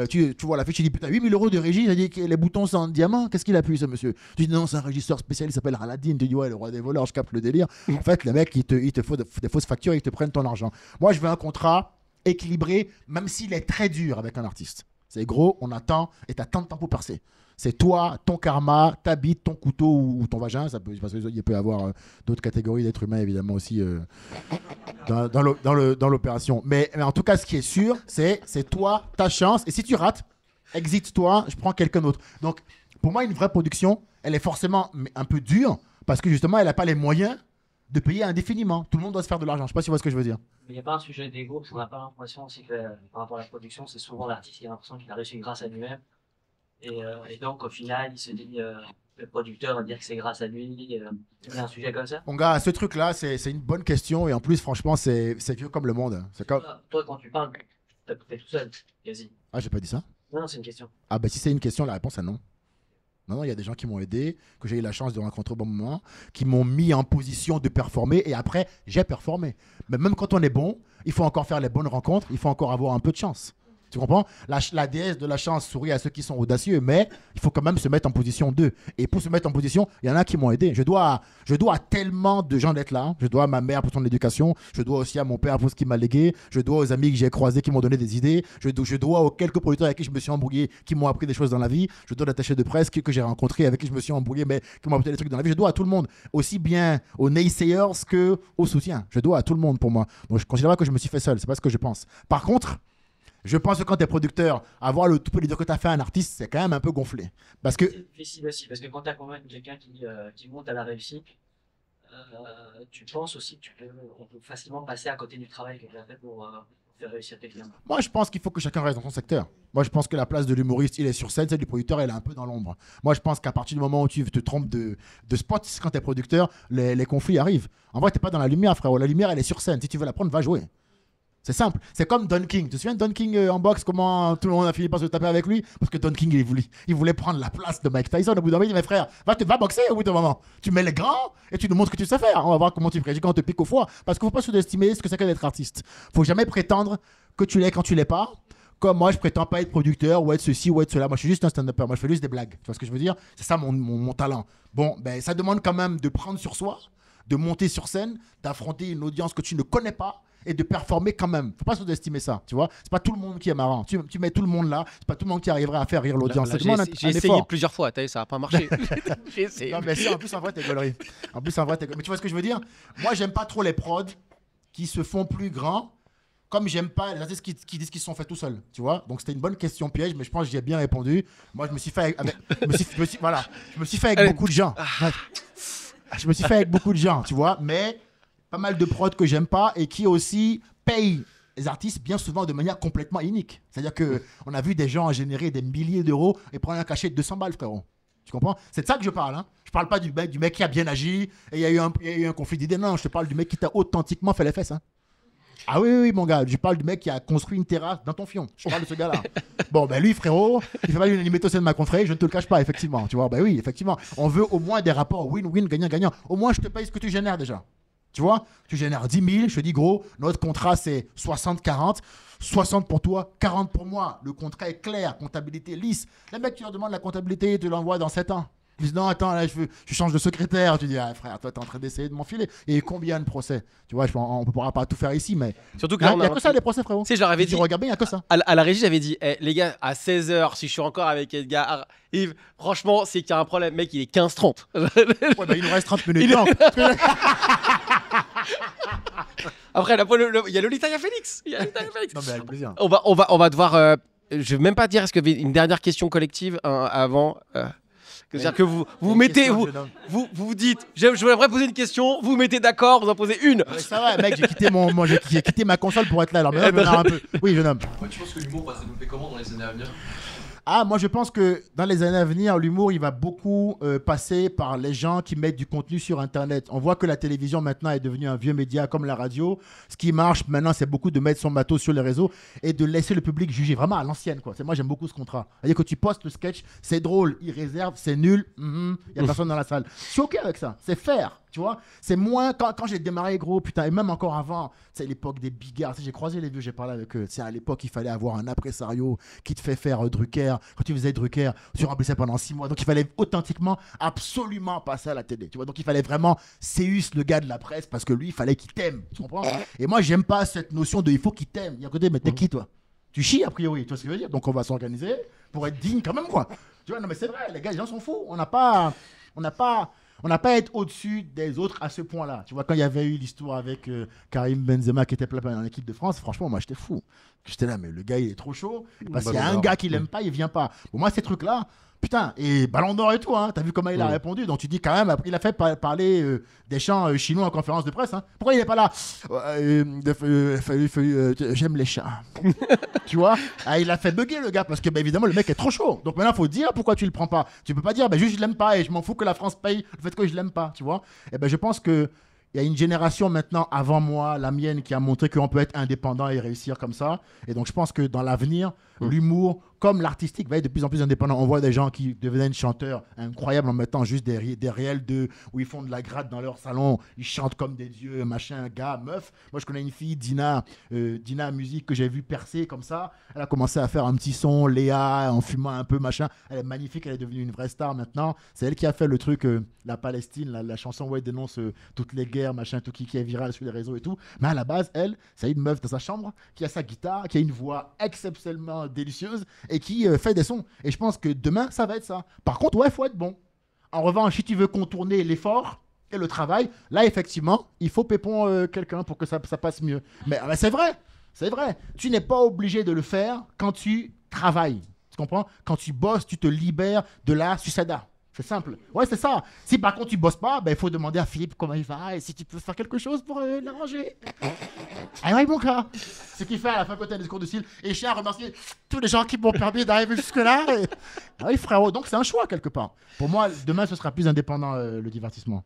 tu vois la fiche, tu dis putain, 8 000 euros de régie, il a dit que les boutons sont en diamant, qu'est-ce qu'il a pu ce monsieur? Tu dis non, c'est un régisseur spécial, il s'appelle Aladdin. Tu dis ouais, le roi des voleurs, je capte le délire. En fait, les mecs, ils te font des fausses factures, ils te prennent ton argent. Moi, je veux un contrat équilibré, même s'il est très dur avec un artiste. C'est gros, on attend et tu as tant de temps pour percer. C'est toi, ton karma, ta bite, ton couteau ou ton vagin. Ça peut, parce qu'il peut y avoir d'autres catégories d'êtres humains, évidemment, aussi dans l'opération. Mais en tout cas, ce qui est sûr, c'est toi, ta chance. Et si tu rates, exite-toi, je prends quelqu'un d'autre. Donc, pour moi, une vraie production, elle est forcément un peu dure parce que justement, elle n'a pas les moyens de payer indéfiniment. Tout le monde doit se faire de l'argent. Je ne sais pas si tu vois ce que je veux dire. Mais il n'y a pas un sujet d'ego, parce qu'on n'a pas l'impression aussi que par rapport à la production, c'est souvent l'artiste qui a l'impression qu'il a réussi grâce à lui-même. Et donc, au final, il se dit, le producteur va dire que c'est grâce à lui. Il y a un sujet comme ça. Mon gars, ce truc-là, c'est une bonne question. Et en plus, franchement, c'est vieux comme le monde. C'est comme... Toi, quand tu parles, t'es tout seul, quasi. Ah, j'ai pas dit ça? Non, c'est une question. Ah, bah si c'est une question, la réponse est non. Non, il y a des gens qui m'ont aidé, que j'ai eu la chance de rencontrer au bon moment, qui m'ont mis en position de performer. Et après, j'ai performé. Mais même quand on est bon, il faut encore faire les bonnes rencontres. Il faut encore avoir un peu de chance. Tu comprends? La déesse de la chance sourit à ceux qui sont audacieux, mais il faut quand même se mettre en position d'eux. Et pour se mettre en position, il y en a qui m'ont aidé. Je dois à tellement de gens d'être là. Je dois à ma mère pour son éducation. Je dois aussi à mon père pour ce qu'il m'a légué. Je dois aux amis que j'ai croisés qui m'ont donné des idées. Je dois aux quelques producteurs avec qui je me suis embrouillé, qui m'ont appris des choses dans la vie. Je dois à l'attaché de presse que j'ai rencontré, avec qui je me suis embrouillé, mais qui m'ont appris des trucs dans la vie. Je dois à tout le monde, aussi bien aux naysayers qu'aux soutiens. Je dois à tout le monde pour moi. Donc je ne considère pas que je me suis fait seul. C'est pas ce que je pense. Par contre, je pense que quand tu es producteur, avoir le tout dire que tu as fait un artiste, c'est quand même un peu gonflé. Parce que... C'est difficile aussi, parce que quand tu as convaincu quelqu'un qui monte à la réussite, tu penses aussi qu'on peut facilement passer à côté du travail que tu as fait pour faire réussir quelqu'un. Moi, je pense qu'il faut que chacun reste dans son secteur. Moi, je pense que la place de l'humoriste, il est sur scène, celle du producteur, elle est un peu dans l'ombre. Moi, je pense qu'à partir du moment où tu te trompes de spot, quand tu es producteur, les conflits arrivent. En vrai, tu n'es pas dans la lumière, frérot. La lumière, elle est sur scène. Si tu veux la prendre, va jouer. C'est simple. C'est comme Don King. Tu te souviens de Don King en boxe, comment tout le monde a fini par se taper avec lui? Parce que Don King, il voulait prendre la place de Mike Tyson. Au bout d'un moment, il dit, mais frère, va boxer au bout d'un moment. Tu mets les grands et tu nous montres ce que tu sais faire. On va voir comment tu réagis quand on te pique au foie. Parce qu'il ne faut pas sous-estimer ce que c'est que d'être artiste. Il ne faut jamais prétendre que tu l'es quand tu l'es pas. Comme moi, je prétends pas être producteur ou être ceci ou être cela. Moi, je suis juste un stand-upper. Moi, je fais juste des blagues. Tu vois ce que je veux dire? C'est ça mon talent. Bon, ben, ça demande quand même de prendre sur soi, de monter sur scène, d'affronter une audience que tu ne connais pas et de performer quand même. Faut pas sous-estimer ça, tu vois. C'est pas tout le monde qui est marrant. Tu mets tout le monde là, c'est pas tout le monde qui arrivera à faire rire l'audience. J'ai essayé plusieurs fois, ça a pas marché. J'ai essayé. Non, mais si, en plus, en vrai, t'es gaulerie. Mais tu vois ce que je veux dire? Moi, j'aime pas trop les prods qui se font plus grands, comme j'aime pas les artistes qui disent qu'ils se sont faits tout seuls, tu vois. Donc, c'était une bonne question piège, mais je pense que j'y ai bien répondu. Moi, je me suis fait avec beaucoup de gens. Je me suis fait avec beaucoup de gens, tu vois, mais pas mal de prods que j'aime pas et qui aussi payent les artistes bien souvent de manière complètement inique. C'est-à-dire qu'on a vu des gens générer des milliers d'euros et prendre un cachet de 200 balles, frérot. Tu comprends? C'est de ça que je parle. Hein. Je parle pas du mec qui a bien agi et il y a eu un conflit d'idées. Non, je te parle du mec qui t'a authentiquement fait les fesses. Hein. Ah oui, mon gars, je parle du mec qui a construit une terrasse dans ton fion. Je parle de ce gars-là. Bon, ben lui, frérot, il fait pas l'unanimité au sein de ma confrérie, je ne te le cache pas, effectivement. Tu vois, ben oui, effectivement. On veut au moins des rapports win-win, gagnant-gagnant. Au moins, je te paye ce que tu génères déjà. Tu vois, tu génères 10 000, je te dis gros, notre contrat c'est 60-40, 60 pour toi, 40 pour moi. Le contrat est clair, comptabilité lisse. Les mecs, tu leur demandes la comptabilité, tu l'envoies dans 7 ans. Ils disent non, attends, là, je change de secrétaire. Tu dis, ah, frère, toi, t'es en train d'essayer de m'enfiler. Et combien de procès? Tu vois, on ne pourra pas tout faire ici, mais. Surtout que là, il n'y a que ça, les procès, frérot. Tu sais, je leur avais dit. Tu regardes bien, il n'y a que ça. À la régie, j'avais dit, les gars, à 16h, si je suis encore avec Edgar, Yves, franchement, c'est qu'il y a un problème. Mec, il est 15h30. Ouais, bah, il nous reste 30 minutes. Après, il y a Lolita, il y a Félix. Non, mais avec plaisir. On va devoir. Je vais même pas dire, est-ce qu'il y avait une dernière question collective avant. C'est-à-dire que vous mettez, vous dites, je voudrais poser une question, vous mettez d'accord, vous en posez une. Ouais, ça va, mec, j'ai quitté ma console pour être là. Alors maintenant, un peu. Oui, jeune homme. Ouais, tu penses que l'humour va se développer comment dans les années à venir? Ah, moi je pense que dans les années à venir, l'humour il va beaucoup passer par les gens qui mettent du contenu sur Internet. On voit que la télévision maintenant est devenue un vieux média comme la radio. Ce qui marche maintenant, c'est beaucoup de mettre son matos sur les réseaux et de laisser le public juger vraiment à l'ancienne, quoi. Moi j'aime beaucoup ce contrat. C'est-à-dire que tu postes le sketch, c'est drôle, il réserve, c'est nul, il y a personne dans la salle. Je suis ok avec ça, c'est fair. Tu vois, c'est moins quand j'ai démarré gros, putain, et même encore avant, c'est l'époque des bigards. J'ai croisé les vieux, j'ai parlé avec eux. C'est à l'époque, il fallait avoir un impresario qui te fait faire Drucker. Quand tu faisais Drucker, tu remplissais pendant 6 mois. Donc il fallait authentiquement, absolument passer à la télé. Tu vois, donc il fallait vraiment Céus, le gars de la presse, parce que lui, il fallait qu'il t'aime. Tu comprends? Et moi, j'aime pas cette notion de il faut qu'il t'aime. Il y a côté, mais t'es qui toi? Tu chies a priori, tu vois ce que je veux dire? Donc on va s'organiser pour être digne quand même, quoi. Tu vois, non mais c'est vrai, les gars, les gens sont fous. On n'a pas à être au-dessus des autres à ce point-là. Tu vois, quand il y avait eu l'histoire avec Karim Benzema qui était plein en équipe de France, franchement, moi, j'étais fou. J'étais là, mais le gars, il est trop chaud. Parce qu'il y a un gars qui l'aime pas, il vient pas. Pour moi, ces trucs-là, putain, et Ballon d'Or et tout, hein, t'as vu comment il a répondu. Donc tu dis quand même, il a fait parler des chants chinois en conférence de presse. Hein. Pourquoi il n'est pas là? J'aime les chats. Tu vois, il a fait bugger le gars parce que évidemment le mec est trop chaud. Donc maintenant il faut dire pourquoi tu le prends pas. Tu peux pas dire juste je l'aime pas et je m'en fous que la France paye le fait que je l'aime pas. Tu vois. Et je pense que il y a une génération maintenant avant moi, la mienne, qui a montré qu'on peut être indépendant et réussir comme ça. Et donc je pense que dans l'avenir, l'humour comme l'artistique va être de plus en plus indépendant. On voit des gens qui deviennent chanteurs incroyables en mettant juste des réels où ils font de la gratte dans leur salon, ils chantent comme des dieux, machin, gars, meuf. Moi, je connais une fille, Dina Musique, que j'ai vu percer comme ça. Elle a commencé à faire un petit son, Léa, en fumant un peu, machin. Elle est magnifique, elle est devenue une vraie star maintenant. C'est elle qui a fait le truc, la Palestine, la chanson où elle dénonce toutes les guerres, machin, tout qui est viral sur les réseaux et tout. Mais à la base, elle, c'est une meuf dans sa chambre qui a sa guitare, qui a une voix exceptionnellement délicieuse et qui fait des sons. Et je pense que demain, ça va être ça. Par contre, ouais, il faut être bon. En revanche, si tu veux contourner l'effort et le travail, là, effectivement, il faut pépon quelqu'un pour que ça passe mieux. Mais c'est vrai, c'est vrai. Tu n'es pas obligé de le faire quand tu travailles. Tu comprends? Quand tu bosses, tu te libères de la sucada. C'est simple. Ouais, c'est ça. Si par contre tu bosses pas, il faut demander à Philippe comment il va et si tu peux faire quelque chose pour l'arranger. Ah oui, mon gars. Ce qu'il fait à la fin côté du discours de style. Et je tiens à remercier tous les gens qui m'ont permis d'arriver jusque-là. Ah oui, frérot. Donc c'est un choix quelque part. Pour moi, demain, ce sera plus indépendant le divertissement.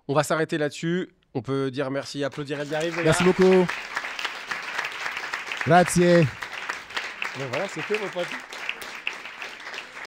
On va s'arrêter là-dessus. On peut dire merci, applaudir et bien arriver. Merci beaucoup. Grazie. Voilà, c'est fait, mon pote.